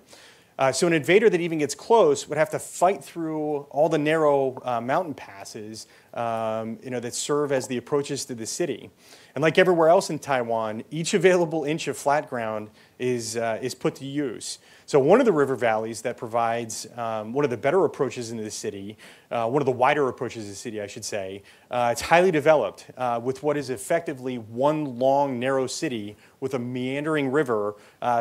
So an invader that even gets close would have to fight through all the narrow mountain passes, that serve as the approaches to the city. And like everywhere else in Taiwan, each available inch of flat ground is put to use. So one of the river valleys that provides one of the better approaches into the city, one of the wider approaches to the city, I should say, it's highly developed with what is effectively one long, narrow city with a meandering river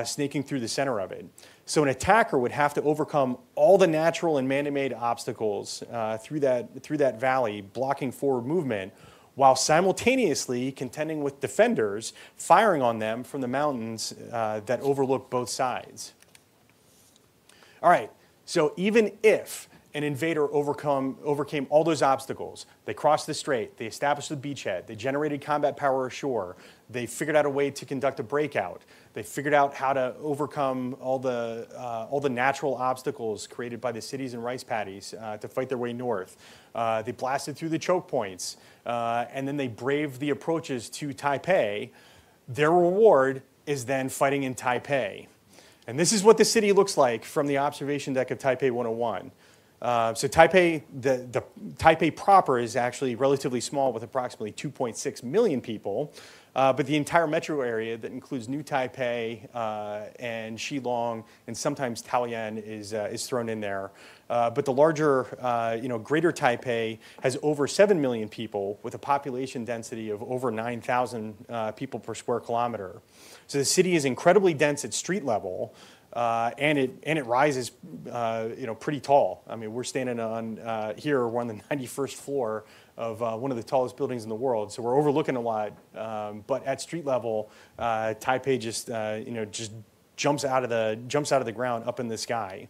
snaking through the center of it. So an attacker would have to overcome all the natural and man-made obstacles through that valley, blocking forward movement, while simultaneously contending with defenders, firing on them from the mountains that overlook both sides. All right, so even if an invader overcame all those obstacles, they crossed the strait, they established the beachhead, they generated combat power ashore, they figured out a way to conduct a breakout, they figured out how to overcome all the natural obstacles created by the cities and rice paddies to fight their way north. They blasted through the choke points, and then they braved the approaches to Taipei. Their reward is then fighting in Taipei. And this is what the city looks like from the observation deck of Taipei 101. So Taipei, the Taipei proper is actually relatively small with approximately 2.6 million people. But the entire metro area that includes New Taipei and Shillong and sometimes Taoyuan is thrown in there. But the larger, Greater Taipei has over 7 million people with a population density of over 9,000 people per square kilometer. So the city is incredibly dense at street level. And it rises, pretty tall. I mean, we're standing on here. We're on the 91st floor of one of the tallest buildings in the world, so we're overlooking a lot. But at street level, Taipei just jumps out of the ground up in the sky.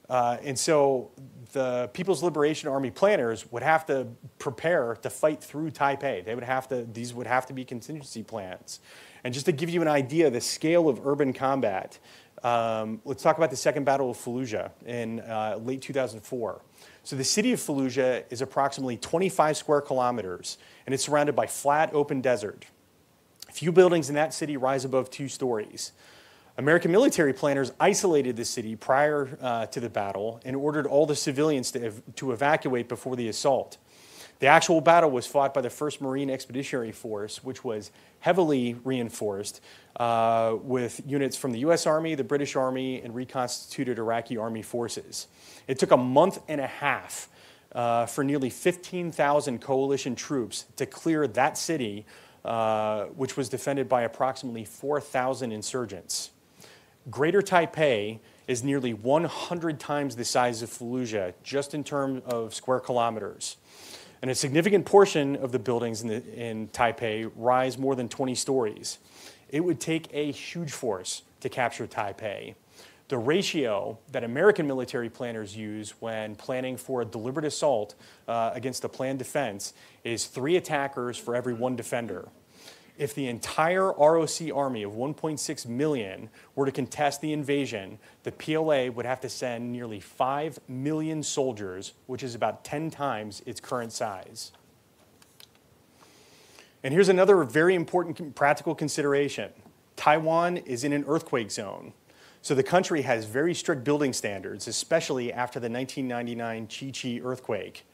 And so the People's Liberation Army planners would have to prepare to fight through Taipei. These would have to be contingency plans. And just to give you an idea of the scale of urban combat, let's talk about the Second Battle of Fallujah in late 2004. So the city of Fallujah is approximately 25 square kilometers, and it's surrounded by flat, open desert. Few buildings in that city rise above 2 stories. American military planners isolated the city prior to the battle and ordered all the civilians to evacuate before the assault. The actual battle was fought by the 1st Marine Expeditionary Force, which was heavily reinforced with units from the U.S. Army, the British Army, and reconstituted Iraqi Army forces. It took a month and a half for nearly 15,000 coalition troops to clear that city, which was defended by approximately 4,000 insurgents. Greater Taipei is nearly 100 times the size of Fallujah, just in terms of square kilometers. And a significant portion of the buildings in Taipei rise more than 20 stories. It would take a huge force to capture Taipei. The ratio that American military planners use when planning for a deliberate assault against a planned defense is 3 attackers for every 1 defender. If the entire ROC army of 1.6 million were to contest the invasion, the PLA would have to send nearly 5 million soldiers, which is about 10 times its current size. And here's another very important practical consideration. Taiwan is in an earthquake zone. So the country has very strict building standards, especially after the 1999 Chi earthquake.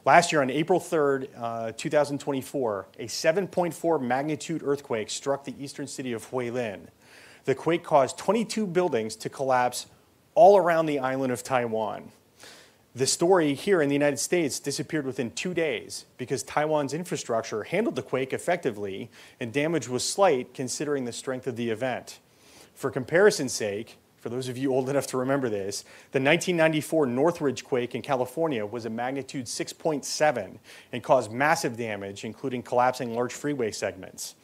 Last year, on April 3rd, 2024, a 7.4 magnitude earthquake struck the eastern city of Hualien. The quake caused 22 buildings to collapse all around the island of Taiwan. The story here in the United States disappeared within 2 days because Taiwan's infrastructure handled the quake effectively and damage was slight considering the strength of the event. For comparison's sake, for those of you old enough to remember this, the 1994 Northridge quake in California was a magnitude 6.7 and caused massive damage, including collapsing large freeway segments.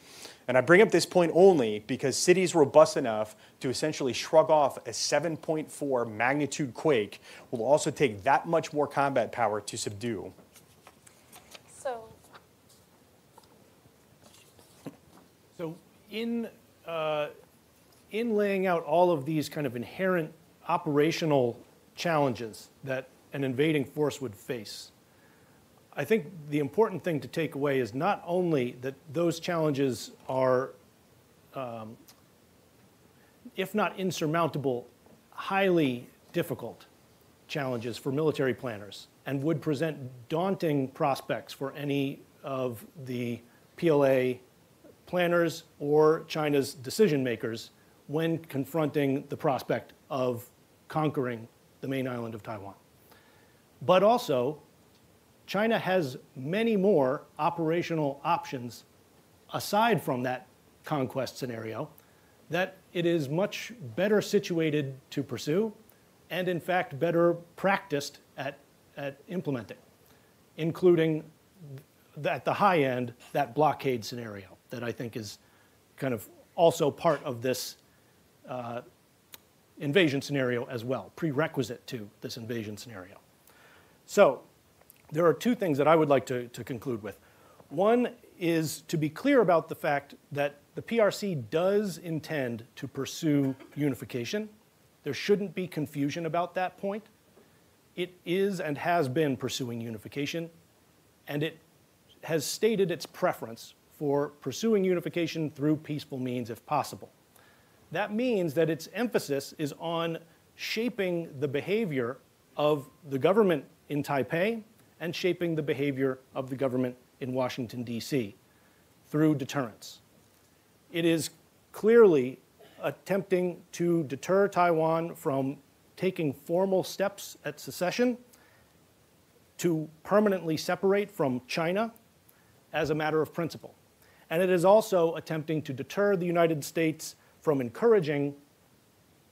And I bring up this point only because cities robust enough to essentially shrug off a 7.4 magnitude quake will also take that much more combat power to subdue. So in laying out all of these kind of inherent operational challenges that an invading force would face, I think the important thing to take away is not only that those challenges are, if not insurmountable, highly difficult challenges for military planners and would present daunting prospects for any of the PLA planners or China's decision makers when confronting the prospect of conquering the main island of Taiwan. But also, China has many more operational options aside from that conquest scenario that it is much better situated to pursue and in fact better practiced at implementing, including at the high end, that blockade scenario that I think is kind of also part of this invasion scenario as well, prerequisite to this invasion scenario. So there are 2 things that I would like to conclude with. One is to be clear about the fact that the PRC does intend to pursue unification. There shouldn't be confusion about that point. It is and has been pursuing unification, and it has stated its preference for pursuing unification through peaceful means if possible. That means that its emphasis is on shaping the behavior of the government in Taipei and shaping the behavior of the government in Washington, D.C. through deterrence. It is clearly attempting to deter Taiwan from taking formal steps at secession, to permanently separate from China as a matter of principle. And it is also attempting to deter the United States from encouraging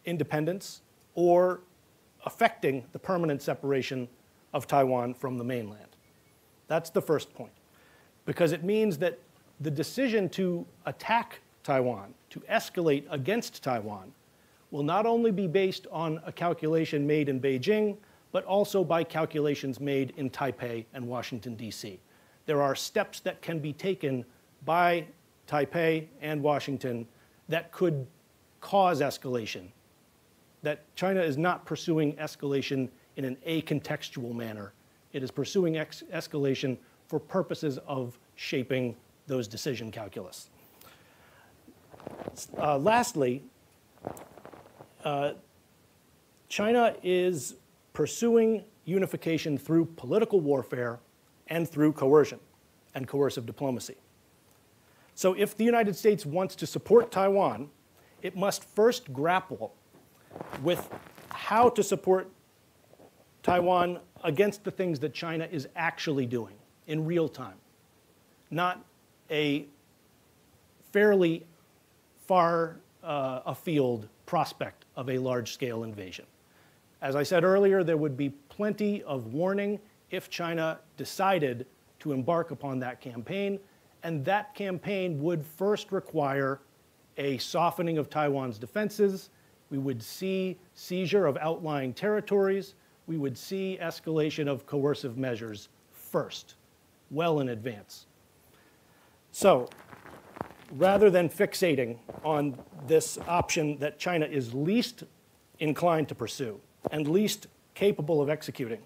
independence or affecting the permanent separation of Taiwan from the mainland. That's the first point, because it means that the decision to attack Taiwan, to escalate against Taiwan, will not only be based on a calculation made in Beijing, but also by calculations made in Taipei and Washington, D.C. There are steps that can be taken by Taipei and Washington that could cause escalation, that China is not pursuing escalation in an acontextual manner. It is pursuing escalation for purposes of shaping those decision calculus. Lastly, China is pursuing unification through political warfare and through coercion and coercive diplomacy. So if the United States wants to support Taiwan, it must first grapple with how to support Taiwan against the things that China is actually doing in real time, not a fairly far afield prospect of a large-scale invasion. As I said earlier, there would be plenty of warning if China decided to embark upon that campaign, and that campaign would first require a softening of Taiwan's defenses, We would see seizure of outlying territories. We would see escalation of coercive measures first, well in advance. So, rather than fixating on this option that China is least inclined to pursue and least capable of executing,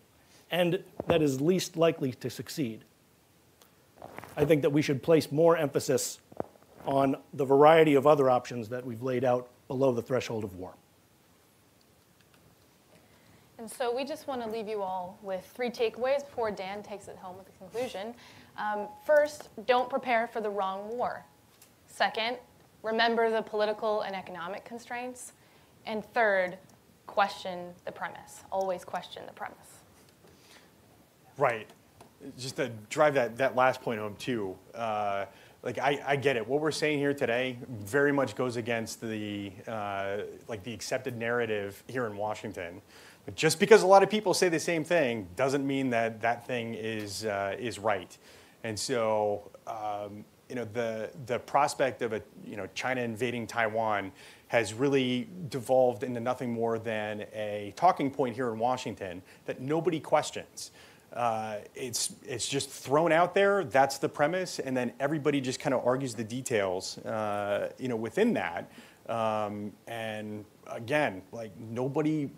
and that is least likely to succeed, I think that we should place more emphasis on the variety of other options that we've laid out below the threshold of war. And so we just want to leave you all with 3 takeaways before Dan takes it home with the conclusion. First, don't prepare for the wrong war. Second, remember the political and economic constraints. And third, question the premise. Always question the premise. Right. Just to drive that last point home too, like I get it. What we're saying here today very much goes against the the accepted narrative here in Washington. But just because a lot of people say the same thing doesn't mean that that thing is right. And so the prospect of China invading Taiwan has really devolved into nothing more than a talking point here in Washington that nobody questions. It's just thrown out there. That's the premise, and then everybody just kind of argues the details, within that. And again, like nobody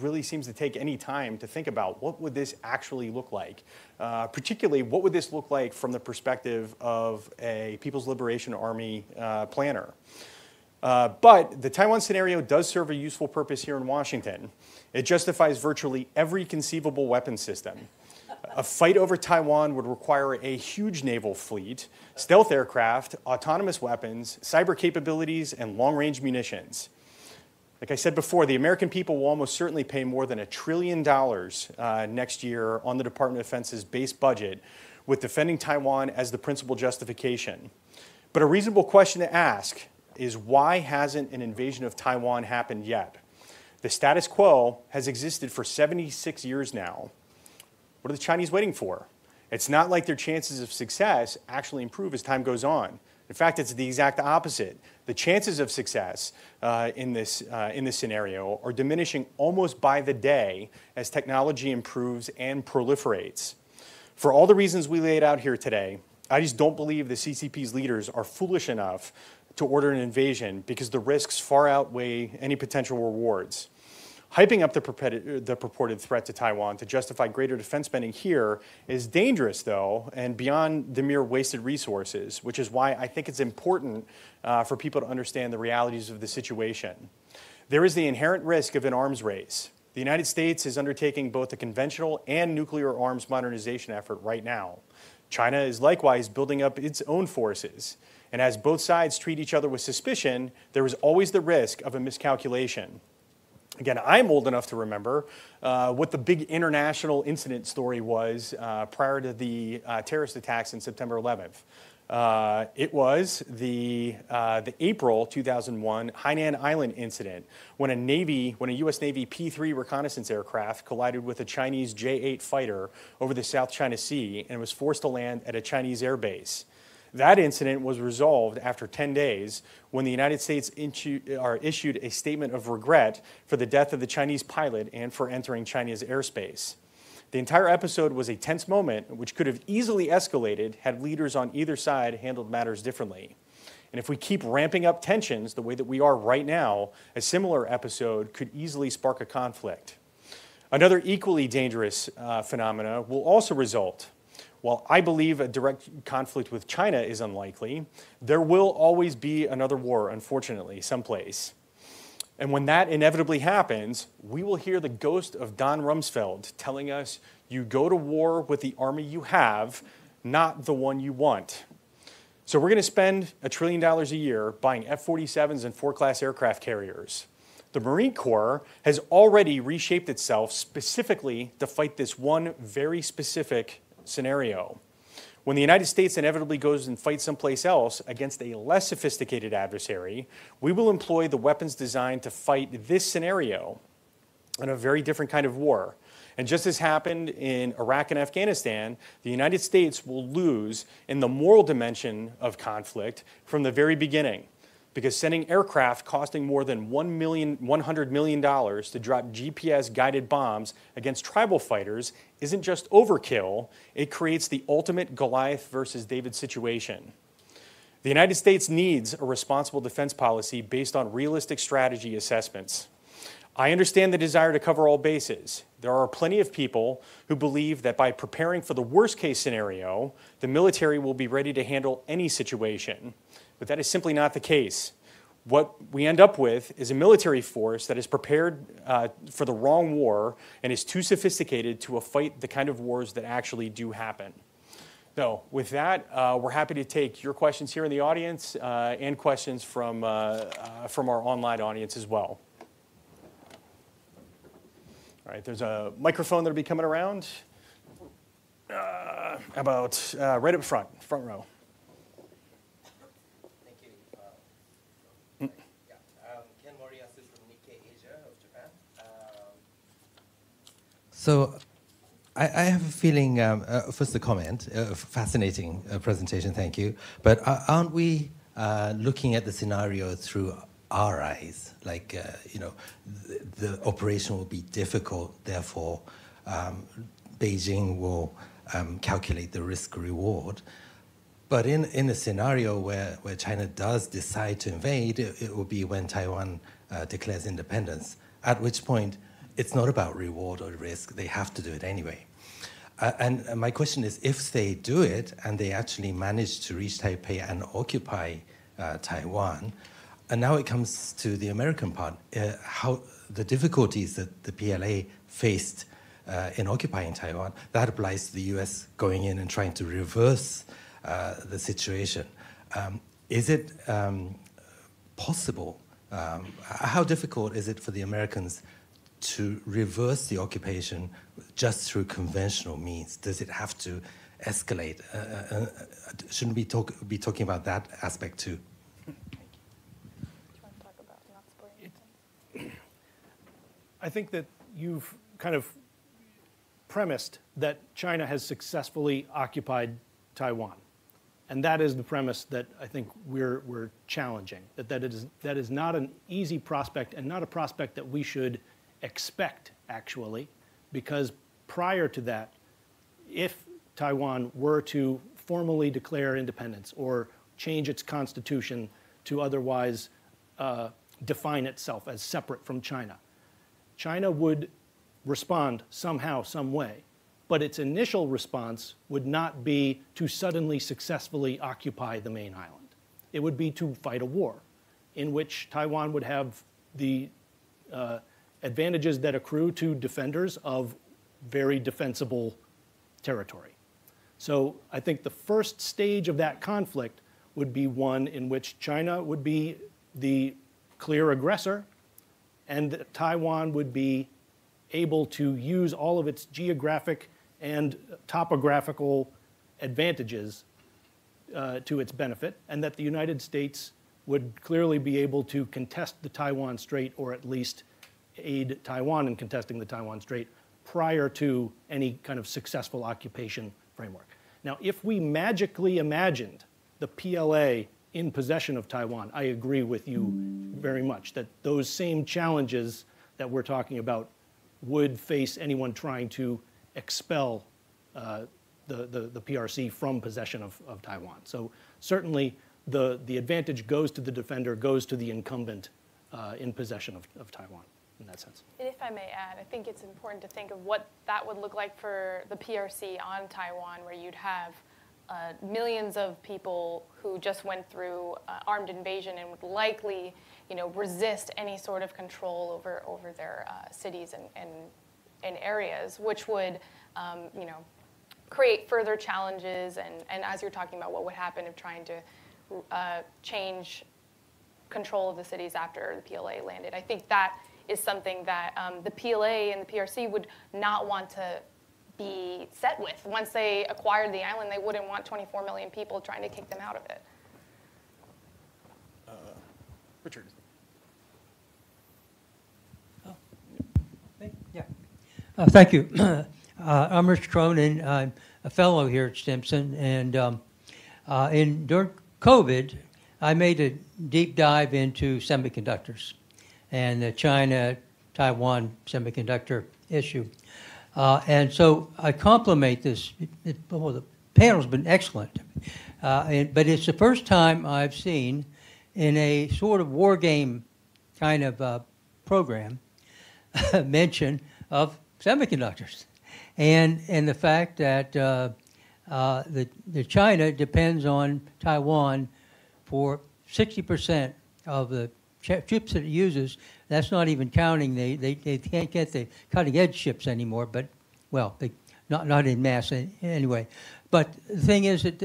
really seems to take any time to think about what would this actually look like. Particularly, what would this look like from the perspective of a People's Liberation Army planner? But the Taiwan scenario does serve a useful purpose here in Washington. It justifies virtually every conceivable weapon system. A fight over Taiwan would require a huge naval fleet, stealth aircraft, autonomous weapons, cyber capabilities, and long-range munitions. Like I said before, the American people will almost certainly pay more than $1 trillion next year on the Department of Defense's base budget, with defending Taiwan as the principal justification. But a reasonable question to ask is, why hasn't an invasion of Taiwan happened yet? The status quo has existed for 76 years now. What are the Chinese waiting for? It's not like their chances of success actually improve as time goes on. In fact, it's the exact opposite. The chances of success in this scenario are diminishing almost by the day as technology improves and proliferates. For all the reasons we laid out here today, I just don't believe the CCP's leaders are foolish enough to order an invasion because the risks far outweigh any potential rewards. Hyping up the purported threat to Taiwan to justify greater defense spending here is dangerous, though, and beyond the mere wasted resources, which is why I think it's important for people to understand the realities of the situation. There is the inherent risk of an arms race. The United States is undertaking both a conventional and nuclear arms modernization effort right now. China is likewise building up its own forces. And as both sides treat each other with suspicion, there is always the risk of a miscalculation. Again, I'm old enough to remember what the big international incident story was prior to the terrorist attacks on September 11th. It was the April 2001 Hainan Island incident when a U.S. Navy P-3 reconnaissance aircraft collided with a Chinese J-8 fighter over the South China Sea and was forced to land at a Chinese air base. That incident was resolved after 10 days when the United States issued a statement of regret for the death of the Chinese pilot and for entering China's airspace. The entire episode was a tense moment which could have easily escalated had leaders on either side handled matters differently. And if we keep ramping up tensions the way that we are right now, a similar episode could easily spark a conflict. Another equally dangerous phenomena will also result. While I believe a direct conflict with China is unlikely, there will always be another war, unfortunately, someplace. And when that inevitably happens, we will hear the ghost of Don Rumsfeld telling us, you go to war with the army you have, not the one you want. So we're going to spend $1 trillion a year buying F-47s and 4-class aircraft carriers. The Marine Corps has already reshaped itself specifically to fight this one very specific scenario. When the United States inevitably goes and fights someplace else against a less sophisticated adversary, we will employ the weapons designed to fight this scenario in a very different kind of war. And just as happened in Iraq and Afghanistan, the United States will lose in the moral dimension of conflict from the very beginning. because sending aircraft costing more than $100 million to drop GPS-guided bombs against tribal fighters isn't just overkill, it creates the ultimate Goliath versus David situation. The United States needs a responsible defense policy based on realistic strategy assessments. I understand the desire to cover all bases. There are plenty of people who believe that by preparing for the worst-case scenario, the military will be ready to handle any situation. But that is simply not the case. What we end up with is a military force that is prepared for the wrong war and is too sophisticated to fight the kind of wars that actually do happen. So with that, we're happy to take your questions here in the audience and questions from our online audience as well. All right, there's a microphone that'll be coming around about right up front row. Thank you. Ken Moriyasu from Nikkei Asia of Japan. So I have a feeling, first a comment, fascinating presentation, thank you. But aren't we looking at the scenario through our eyes? Like, the operation will be difficult, therefore Beijing will calculate the risk-reward. But in a scenario where China does decide to invade, it will be when Taiwan declares independence, at which point it's not about reward or risk, they have to do it anyway. And my question is, if they do it and they actually manage to reach Taipei and occupy Taiwan, and now it comes to the American part, how the difficulties that the PLA faced in occupying Taiwan, that applies to the US going in and trying to reverse the situation. Is it possible? How difficult is it for the Americans to reverse the occupation just through conventional means? Does it have to escalate? Shouldn't we be talking about that aspect too? I think that you've kind of premised that China has successfully occupied Taiwan. And that is the premise that I think we're challenging, that is not an easy prospect and not a prospect that we should expect, actually, because prior to that, if Taiwan were to formally declare independence or change its constitution to otherwise define itself as separate from China, China would respond somehow, some way. But its initial response would not be to suddenly successfully occupy the main island. It would be to fight a war in which Taiwan would have the advantages that accrue to defenders of very defensible territory. So I think the first stage of that conflict would be one in which China would be the clear aggressor and Taiwan would be able to use all of its geographic and topographical advantages to its benefit, and that the United States would clearly be able to contest the Taiwan Strait, or at least aid Taiwan in contesting the Taiwan Strait prior to any kind of successful occupation framework. Now, if we magically imagined the PLA in possession of Taiwan, I agree with you very much that those same challenges that we're talking about would face anyone trying to expel the PRC from possession of Taiwan. So certainly the advantage goes to the defender, goes to the incumbent in possession of Taiwan in that sense. And if I may add, I think it's important to think of what that would look like for the PRC on Taiwan, where you'd have millions of people who just went through armed invasion and would likely, resist any sort of control over their cities and areas, which would, create further challenges. And as you're talking about what would happen if trying to change control of the cities after the PLA landed, I think that is something that the PLA and the PRC would not want to be set with. Once they acquired the island, they wouldn't want 24 million people trying to kick them out of it. Richard. Yeah. Thank you. I'm Rich Cronin. I'm a fellow here at Stimson. And during COVID, I made a deep dive into semiconductors and the China-Taiwan semiconductor issue. And so I compliment this. The panel's been excellent. But it's the first time I've seen in a sort of war game kind of program mention of semiconductors. And the fact that the China depends on Taiwan for 60% of the chips that it uses. That's not even counting they can't get the cutting edge chips anymore. But well, not in mass anyway. But the thing is that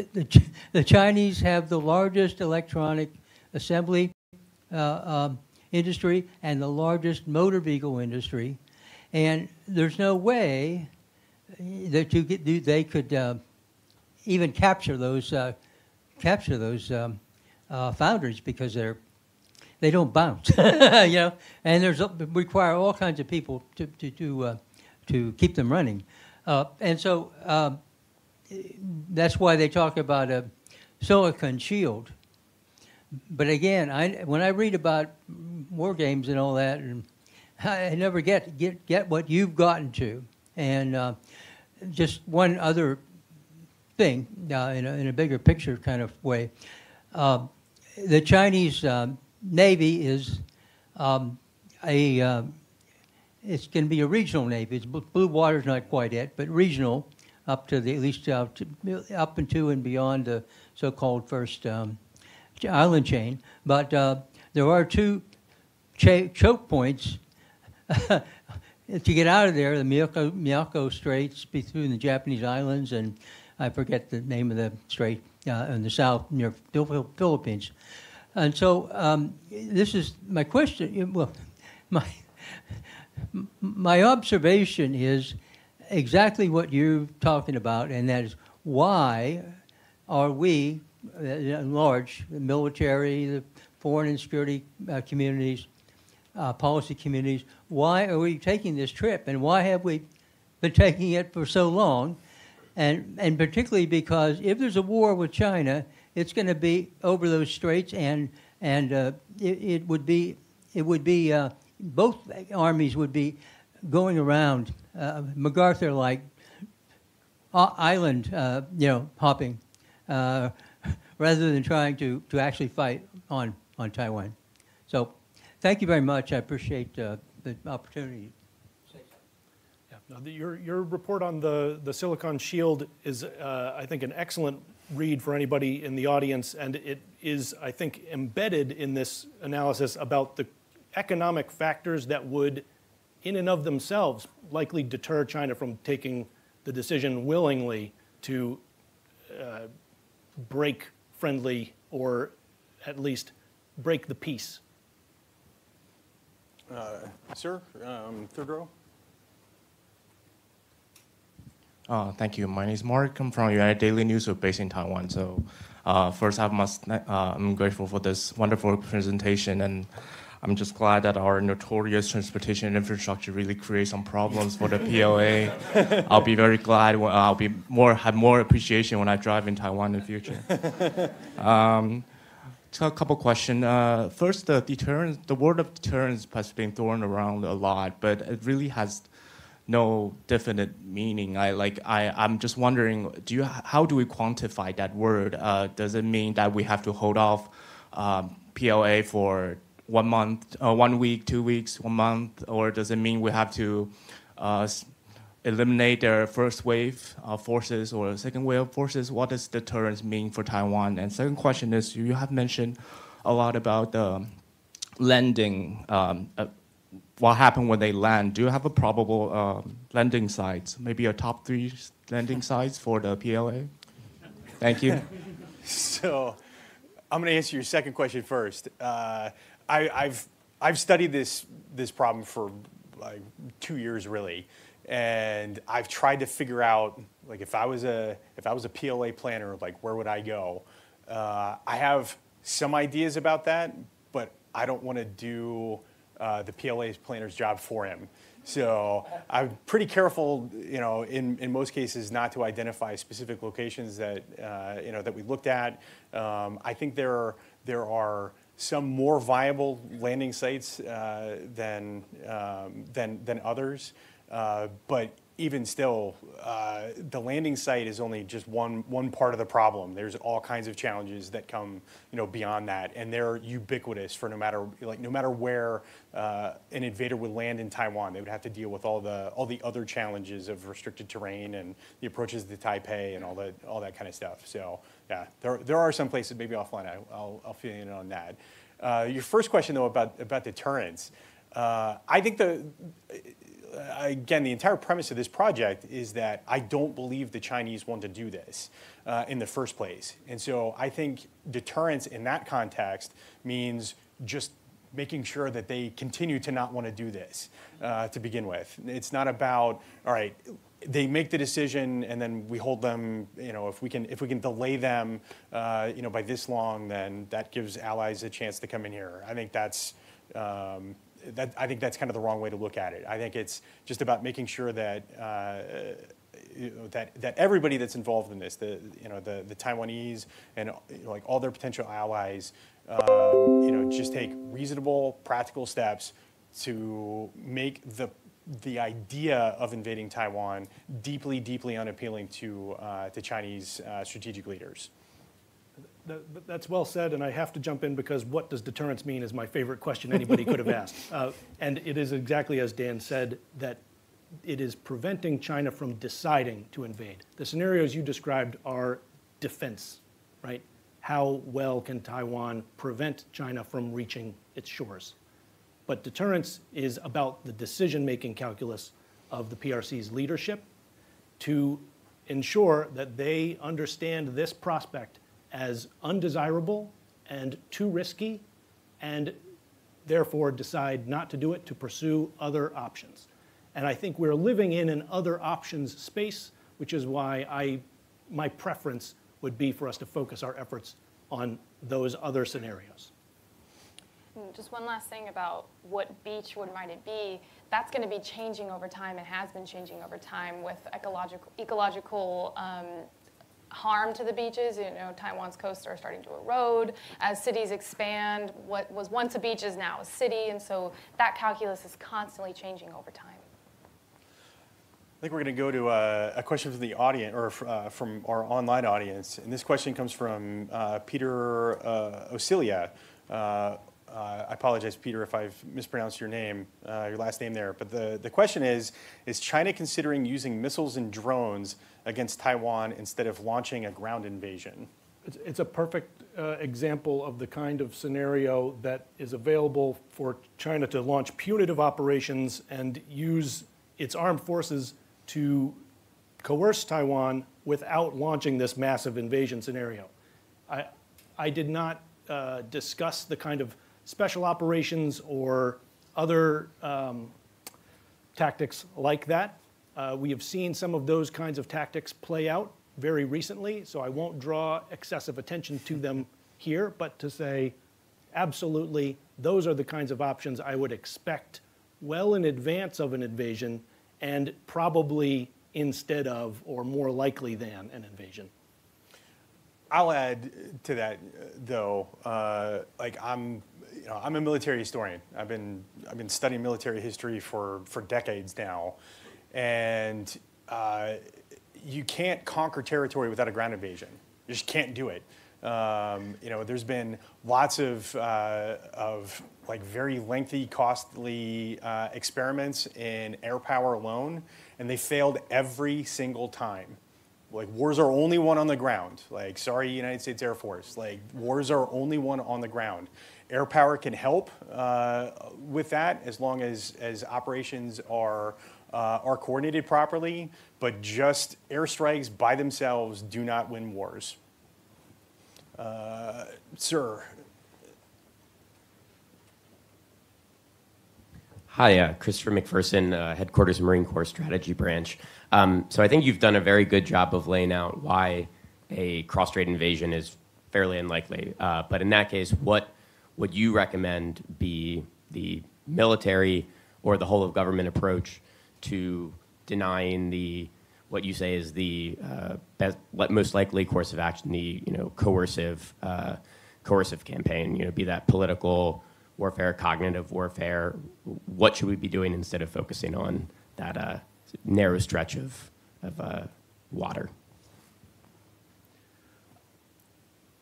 the Chinese have the largest electronic assembly industry and the largest motor vehicle industry, and there's no way that they could even capture those foundries because they don't bounce, you know, and require all kinds of people to keep them running, and so that's why they talk about a silicon shield. But again, when I read about war games and all that, and I never get what you've gotten to. And just one other thing, in a bigger picture kind of way, the Chinese Navy is it's going to be a regional Navy. It's blue water's not quite yet, but regional, up to at least up into and beyond the so-called first island chain. But there are two choke points to get out of there: the Miyako Straits between the Japanese islands, and I forget the name of the strait in the south near Philippines. And so this is my question. Well, my observation is exactly what you're talking about, and that is why are we, in large, the military, the foreign and security communities, policy communities, why are we taking this trip, and why have we been taking it for so long? And particularly because if there's a war with China, it's going to be over those straits, and it would be both armies would be going around MacArthur-like island, hopping, rather than trying to actually fight on Taiwan. So, thank you very much. I appreciate the opportunity. Now, your report on the Silicon Shield is, I think, an excellent read for anybody in the audience, and it is, I think, embedded in this analysis about the economic factors that would, in and of themselves, likely deter China from taking the decision willingly to break friendly, or at least break the peace. Sir, third row. Thank you. My name is Mark. I'm from United Daily News, based in Taiwan. So first, I'm grateful for this wonderful presentation, and I'm just glad that our notorious transportation infrastructure really creates some problems for the PLA. I'll be very glad when I'll be have more appreciation when I drive in Taiwan in the future. So a couple questions. First, the deterrence. The word of deterrence has been thrown around a lot, but it really has no definite meaning. I'm just wondering, how do we quantify that word? Does it mean that we have to hold off PLA for 1 month, 1 week, 2 weeks, 1 month, or does it mean we have to eliminate their first wave of forces or second wave of forces? What does deterrence mean for Taiwan? And second question is, you have mentioned a lot about the landing, what happened when they land. Do you have a probable landing sites, maybe a top 3 landing sites for the PLA? Thank you. So I'm going to answer your second question first. I've studied this problem for like 2 years really, and I've tried to figure out, like, if I was a PLA planner, like, where would I go? I have some ideas about that, but I don't want to do the PLA's planner's job for him. So I'm pretty careful, in most cases, not to identify specific locations that that we looked at. I think there are some more viable landing sites than others, but even still, the landing site is only just one part of the problem. There's all kinds of challenges that come, beyond that, and they're ubiquitous for no matter where an invader would land in Taiwan. They would have to deal with all the other challenges of restricted terrain and the approaches to Taipei and all that kind of stuff. So yeah, there are some places, maybe offline I'll fill you in on that. Your first question though about deterrence, I think again, the entire premise of this project is that I don't believe the Chinese want to do this in the first place. And so I think deterrence in that context means just making sure that they continue to not want to do this to begin with. It's not about, all right, they make the decision and then we hold them, if we can delay them, by this long, then that gives allies a chance to come in here. I think that's kind of the wrong way to look at it. I think it's just about making sure that that everybody that's involved in this, the Taiwanese and like all their potential allies, just take reasonable, practical steps to make the idea of invading Taiwan deeply, deeply unappealing to Chinese strategic leaders. That's well said, and I have to jump in because what does deterrence mean is my favorite question anybody could have asked. And it is exactly as Dan said, that it is preventing China from deciding to invade. The scenarios you described are defense, right? How well can Taiwan prevent China from reaching its shores? But deterrence is about the decision-making calculus of the PRC's leadership to ensure that they understand this prospect as undesirable and too risky, and therefore decide not to do it, to pursue other options. And I think we're living in an other options space, which is why my preference would be for us to focus our efforts on those other scenarios. Just one last thing about what beachwood might it be. That's going to be changing over time and has been changing over time with ecological harm to the beaches. Taiwan's coasts are starting to erode. As cities expand, what was once a beach is now a city, and so that calculus is constantly changing over time. I think we're going to go to a question from the audience, or from our online audience, and this question comes from Peter Osilia. I apologize, Peter, if I've mispronounced your name, your last name there. But the question is China considering using missiles and drones against Taiwan instead of launching a ground invasion? It's a perfect example of the kind of scenario that is available for China to launch punitive operations and use its armed forces to coerce Taiwan without launching this massive invasion scenario. I did not discuss the kind of special operations or other tactics like that. We have seen some of those kinds of tactics play out very recently, so I won't draw excessive attention to them here, but to say, absolutely, those are the kinds of options I would expect well in advance of an invasion and probably instead of or more likely than an invasion. I'll add to that, though. I'm a military historian. I've been studying military history for decades now, and you can't conquer territory without a ground invasion. You just can't do it. There's been lots of very lengthy, costly experiments in air power alone, and they failed every single time. Wars are only won on the ground. Sorry, United States Air Force. Wars are only won on the ground. Air power can help with that as long as operations are coordinated properly, but just airstrikes by themselves do not win wars. Sir. Hi, Christopher McPherson, Headquarters Marine Corps Strategy Branch. So I think you've done a very good job of laying out why a cross-strait invasion is fairly unlikely. But in that case, what would you recommend be the military or the whole of government approach to denying the what you say is the most likely course of action, the coercive campaign, be that political warfare, cognitive warfare. What should we be doing instead of focusing on that narrow stretch of water?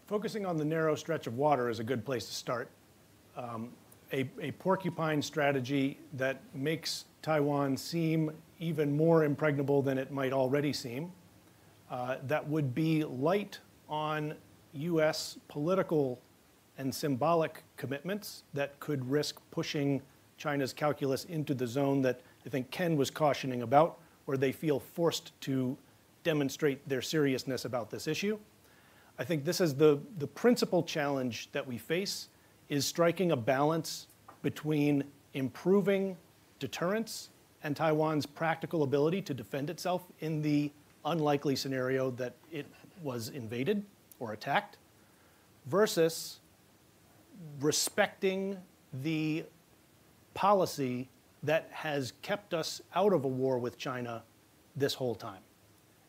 Focusing on the narrow stretch of water is a good place to start. A porcupine strategy that makes Taiwan seem even more impregnable than it might already seem, that would be light on U.S. political and symbolic commitments that could risk pushing China's calculus into the zone that I think Ken was cautioning about, where they feel forced to demonstrate their seriousness about this issue. I think this is the principal challenge that we face, is striking a balance between improving deterrence and Taiwan's practical ability to defend itself in the unlikely scenario that it was invaded or attacked, versus respecting the policy that has kept us out of a war with China this whole time.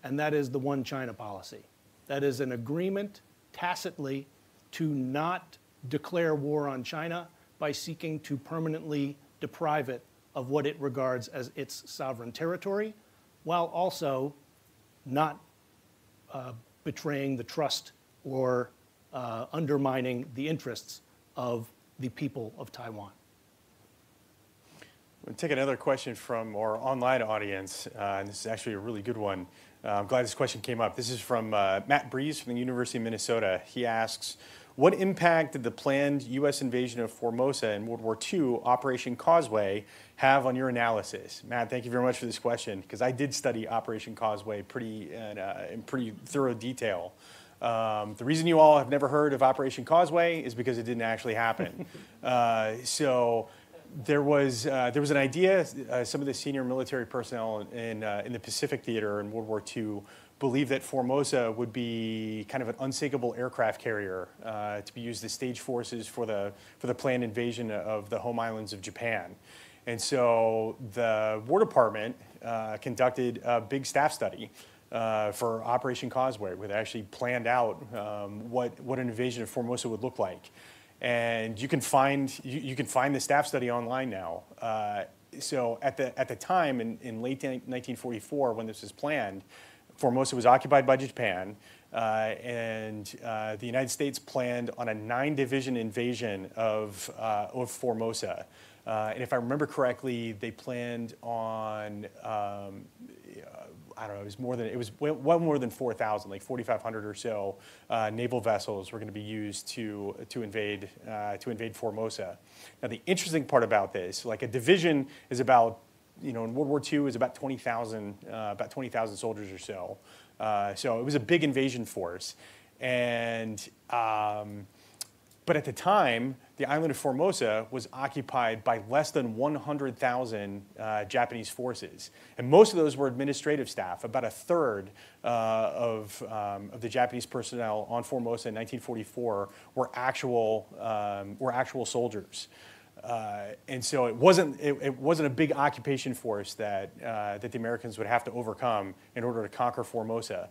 And that is the one China policy. That is an agreement tacitly to not declare war on China by seeking to permanently deprive it of what it regards as its sovereign territory, while also not betraying the trust or undermining the interests of the people of Taiwan. We'll take another question from our online audience, and this is actually a really good one. I'm glad this question came up. This is from Matt Breeze from the University of Minnesota. He asks, what impact did the planned U.S. invasion of Formosa in World War II, Operation Causeway, have on your analysis? Matt, thank you very much for this question, because I did study Operation Causeway in pretty thorough detail. The reason you all have never heard of Operation Causeway is because it didn't actually happen. So there was an idea. Some of the senior military personnel in the Pacific Theater in World War II believed that Formosa would be kind of an unsinkable aircraft carrier to be used as stage forces for the planned invasion of the home islands of Japan. And so the War Department conducted a big staff study for Operation Causeway, where they actually planned out what an invasion of Formosa would look like. And you can find the staff study online now. So at the time, in late 1944, when this was planned, Formosa was occupied by Japan, and the United States planned on a 9-division invasion of Formosa. And if I remember correctly, they planned on I don't know, it was well more than 4,000, like 4,500 or so naval vessels were going to be used to invade Formosa. Now the interesting part about this, like a division is about, in World War II is about 20,000 soldiers or so. So it was a big invasion force, and but at the time, the island of Formosa was occupied by less than 100,000 Japanese forces. And most of those were administrative staff. About a third of the Japanese personnel on Formosa in 1944 were actual soldiers. And so it wasn't a big occupation force that the Americans would have to overcome in order to conquer Formosa.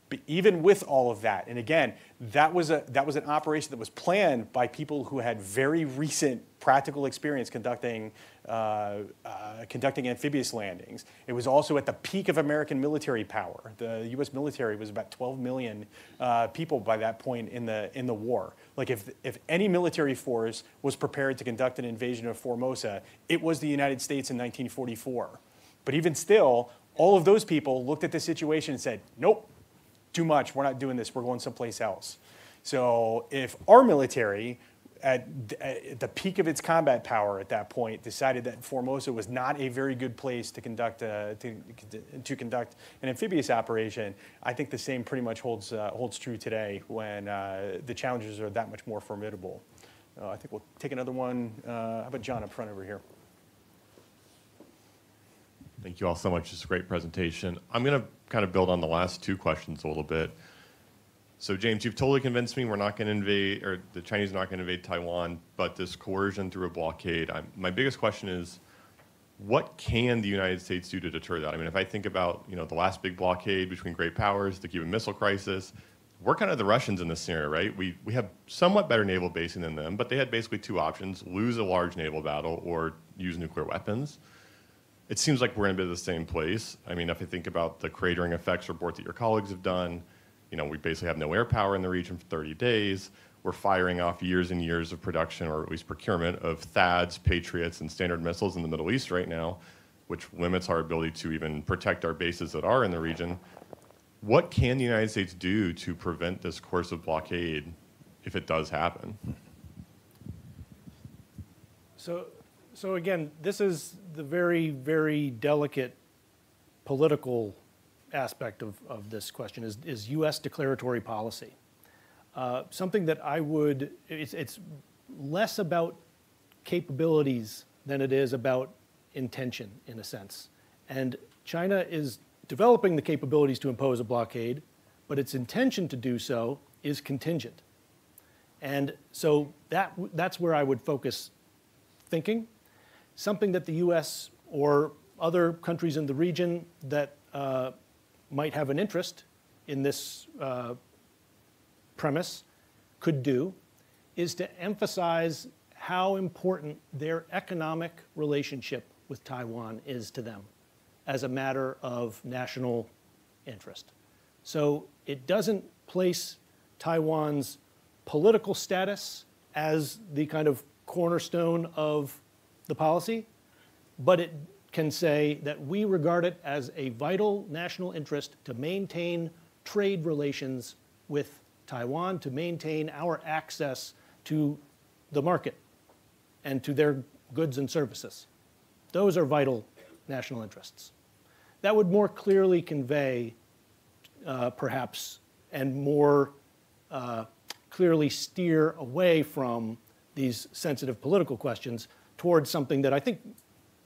But even with all of that, and again, that was an operation that was planned by people who had very recent practical experience conducting amphibious landings. It was also at the peak of American military power. The U.S. military was about 12 million people by that point in the war. Like if any military force was prepared to conduct an invasion of Formosa, it was the United States in 1944. But even still, all of those people looked at the situation and said, nope. Too much, we're not doing this, we're going someplace else. So if our military, at the peak of its combat power at that point, decided that Formosa was not a very good place to conduct an amphibious operation, I think the same pretty much holds true today when the challenges are that much more formidable. I think we'll take another one. How about John up front over here? Thank you all so much. It's a great presentation. I'm going to kind of build on the last two questions a little bit. So James, you've totally convinced me we're not going to invade, or the Chinese are not going to invade Taiwan, but this coercion through a blockade. My biggest question is, what can the United States do to deter that? I mean, if I think about, the last big blockade between great powers, the Cuban Missile Crisis, we're kind of the Russians in this scenario, right? We have somewhat better naval basing than them, but they had basically two options: lose a large naval battle or use nuclear weapons. It seems like we're in a bit of the same place. I mean, if I think about the cratering effects report that your colleagues have done, we basically have no air power in the region for 30 days. We're firing off years and years of production, or at least procurement, of THAADs, Patriots, and Standard missiles in the Middle East right now, which limits our ability to even protect our bases that are in the region. What can the United States do to prevent this course of blockade if it does happen? So again, this is the very, very delicate political aspect of this question is U.S. declaratory policy. Something that it's less about capabilities than it is about intention, in a sense. And China is developing the capabilities to impose a blockade, but its intention to do so is contingent. And so that's where I would focus thinking. Something that the U.S. or other countries in the region that might have an interest in this premise could do is to emphasize how important their economic relationship with Taiwan is to them as a matter of national interest. So it doesn't place Taiwan's political status as the kind of cornerstone of the policy, but it can say that we regard it as a vital national interest to maintain trade relations with Taiwan, to maintain our access to the market and to their goods and services. Those are vital national interests. That would more clearly convey, perhaps, and more clearly steer away from these sensitive political questions towards something that I think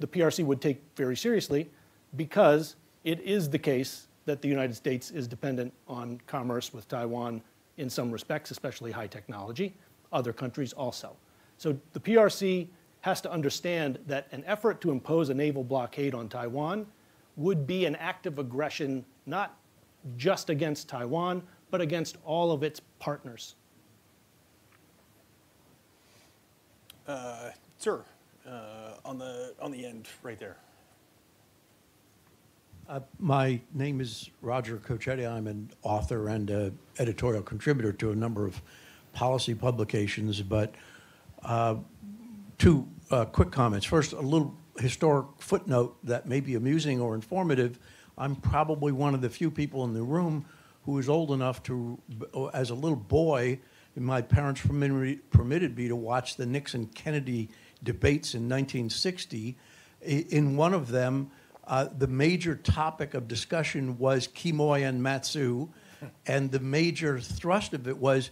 the PRC would take very seriously, because it is the case that the United States is dependent on commerce with Taiwan in some respects, especially high technology, other countries also. So the PRC has to understand that an effort to impose a naval blockade on Taiwan would be an act of aggression not just against Taiwan, but against all of its partners. Sir, on the end right there. My name is Roger Cochetti. I'm an author and an editorial contributor to a number of policy publications, but two quick comments. First, a little historic footnote that may be amusing or informative. I'm probably one of the few people in the room who was old enough to, as a little boy, my parents permitted me to watch the Nixon-Kennedy debates in 1960. In one of them, the major topic of discussion was Quemoy and Matsu, and the major thrust of it was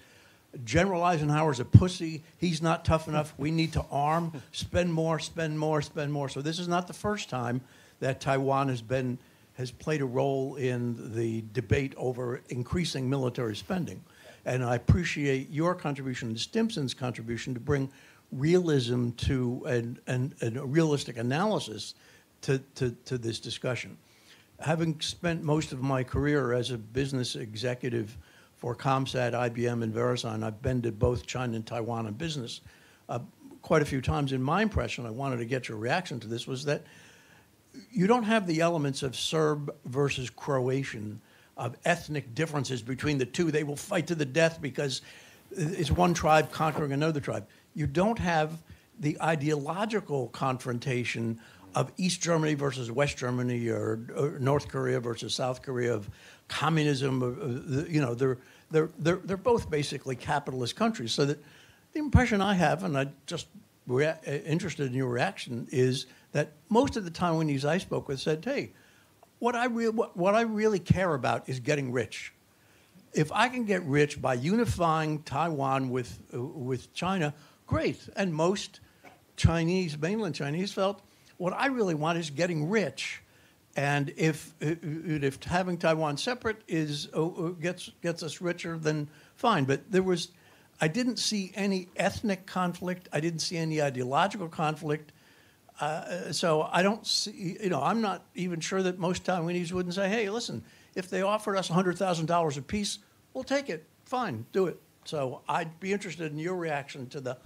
General Eisenhower's a pussy, he's not tough enough, we need to arm, spend more, spend more, spend more. So this is not the first time that Taiwan has played a role in the debate over increasing military spending. And I appreciate your contribution and Stimson's contribution to bring realism to a realistic analysis to this discussion. Having spent most of my career as a business executive for ComSat, IBM, and VeriSign, I've been to both China and Taiwan in business quite a few times. And my impression, I wanted to get your reaction to this, was that you don't have the elements of Serb versus Croatian, of ethnic differences between the two. They will fight to the death because it's one tribe conquering another tribe. You don't have the ideological confrontation of East Germany versus West Germany, or North Korea versus South Korea, of communism. They're both basically capitalist countries. So that the impression I have, and I just interested in your reaction, is that most of the Taiwanese I spoke with said, "Hey, what I really care about is getting rich. If I can get rich by unifying Taiwan with China, great." And most Chinese, mainland Chinese, felt, what I really want is getting rich, and if having Taiwan separate gets us richer, then fine. But I didn't see any ethnic conflict. I didn't see any ideological conflict. So I don't see, I'm not even sure that most Taiwanese wouldn't say, hey, listen, if they offered us $100,000 apiece, we'll take it. Fine, do it. So I'd be interested in your reaction to the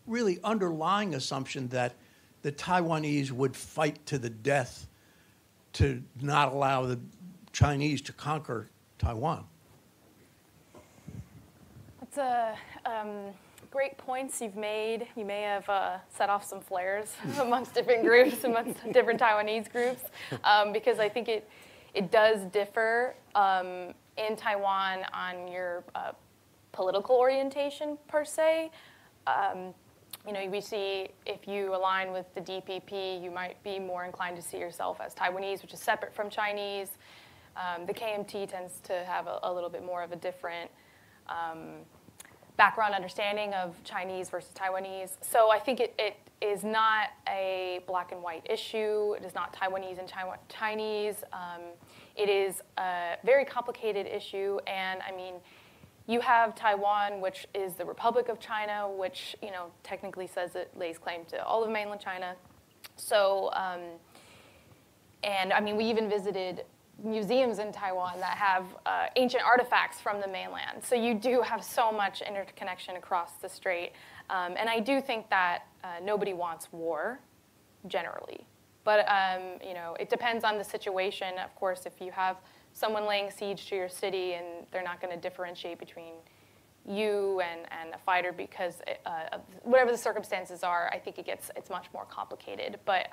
really underlying assumption that the Taiwanese would fight to the death to not allow the Chinese to conquer Taiwan. That's a great points you've made. You may have set off some flares amongst different groups, amongst different Taiwanese groups, because I think it does differ in Taiwan on your political orientation per se. We see if you align with the DPP, you might be more inclined to see yourself as Taiwanese, which is separate from Chinese. The KMT tends to have a little bit more of a different background understanding of Chinese versus Taiwanese. So I think it is not a black and white issue. It is not Taiwanese and Chinese. It is a very complicated issue, and I mean, you have Taiwan, which is the Republic of China, which technically says it lays claim to all of mainland China. So, and I mean, we even visited museums in Taiwan that have ancient artifacts from the mainland. So you do have so much interconnection across the strait. And I do think that nobody wants war, generally. But it depends on the situation. Of course, if you have someone laying siege to your city and they're not going to differentiate between you and a fighter because whatever the circumstances are, I think it's much more complicated. But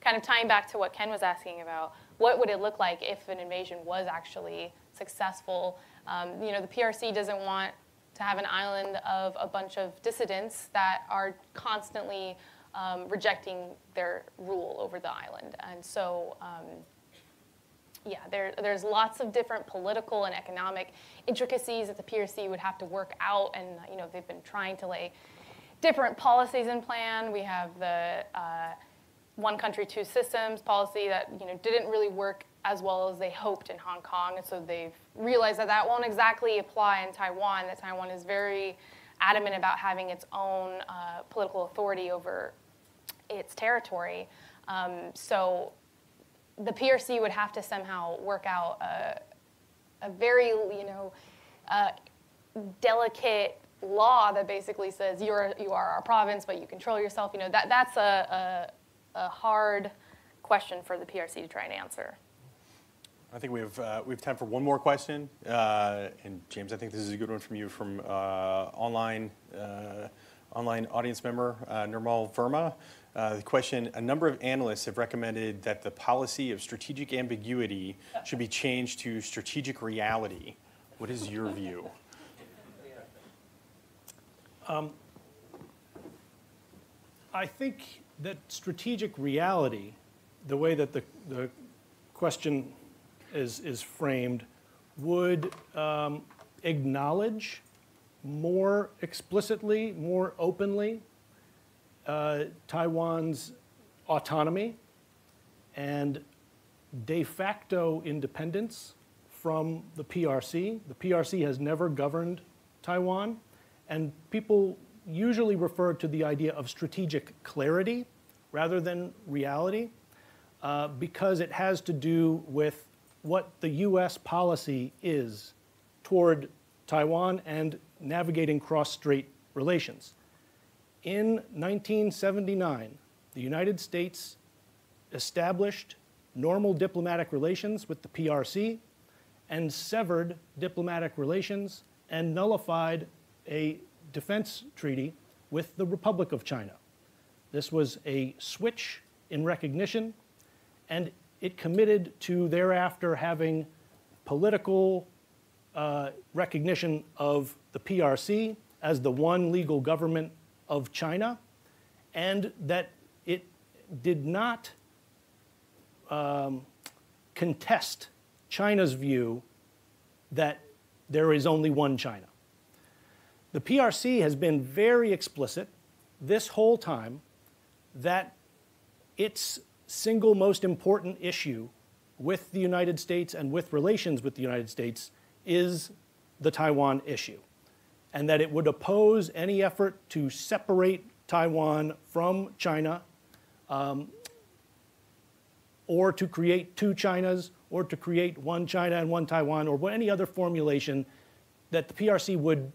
kind of tying back to what Ken was asking about, what would it look like if an invasion was actually successful? The PRC doesn't want to have an island of a bunch of dissidents that are constantly rejecting their rule over the island. And so, there's lots of different political and economic intricacies that the PRC would have to work out, and they've been trying to lay different policies in plan. We have the one country, two systems policy that didn't really work as well as they hoped in Hong Kong, and so they've realized that won't exactly apply in Taiwan. That Taiwan is very adamant about having its own political authority over its territory. So the PRC would have to somehow work out a very, delicate law that basically says you are our province, but you control yourself. That's a hard question for the PRC to try and answer. I think we have time for one more question, and James, I think this is a good one from you from online audience member Nirmal Verma. The question: a number of analysts have recommended that the policy of strategic ambiguity should be changed to strategic reality. What is your view? I think that strategic reality, the way that the question is framed, would acknowledge more explicitly, more openly, Taiwan's autonomy and de facto independence from the PRC. The PRC has never governed Taiwan, and people usually refer to the idea of strategic clarity rather than reality because it has to do with what the US policy is toward Taiwan and navigating cross-strait relations. In 1979, the United States established normal diplomatic relations with the PRC and severed diplomatic relations and nullified a defense treaty with the Republic of China. This was a switch in recognition, and it committed to thereafter having political recognition of the PRC as the one legal government of China, and that it did not contest China's view that there is only one China. The PRC has been very explicit this whole time that its single most important issue with the United States and with relations with the United States is the Taiwan issue, and that it would oppose any effort to separate Taiwan from China or to create two Chinas, or to create one China and one Taiwan, or any other formulation that the PRC would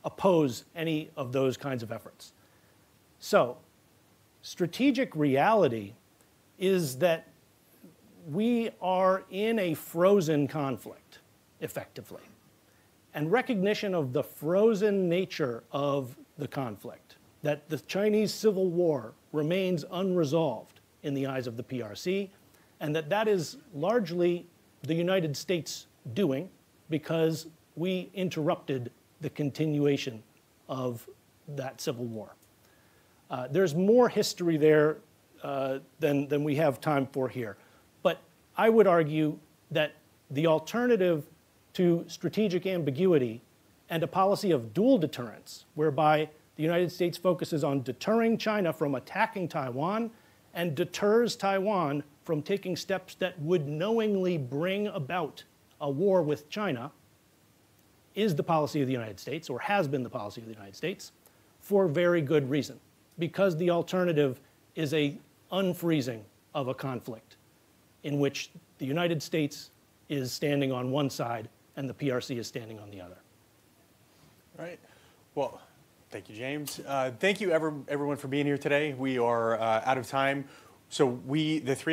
oppose any of those kinds of efforts. So, strategic reality is that we are in a frozen conflict, effectively. And recognition of the frozen nature of the conflict, that the Chinese Civil War remains unresolved in the eyes of the PRC, and that is largely the United States doing because we interrupted the continuation of that Civil War. There's more history there than we have time for here. But I would argue that the alternative to strategic ambiguity and a policy of dual deterrence, whereby the United States focuses on deterring China from attacking Taiwan and deters Taiwan from taking steps that would knowingly bring about a war with China, is the policy of the United States, or has been the policy of the United States, for very good reason. Because the alternative is a unfreezing of a conflict in which the United States is standing on one side and the PRC is standing on the other. All right. Well, thank you, James. Thank you, everyone, for being here today. We are out of time. So the three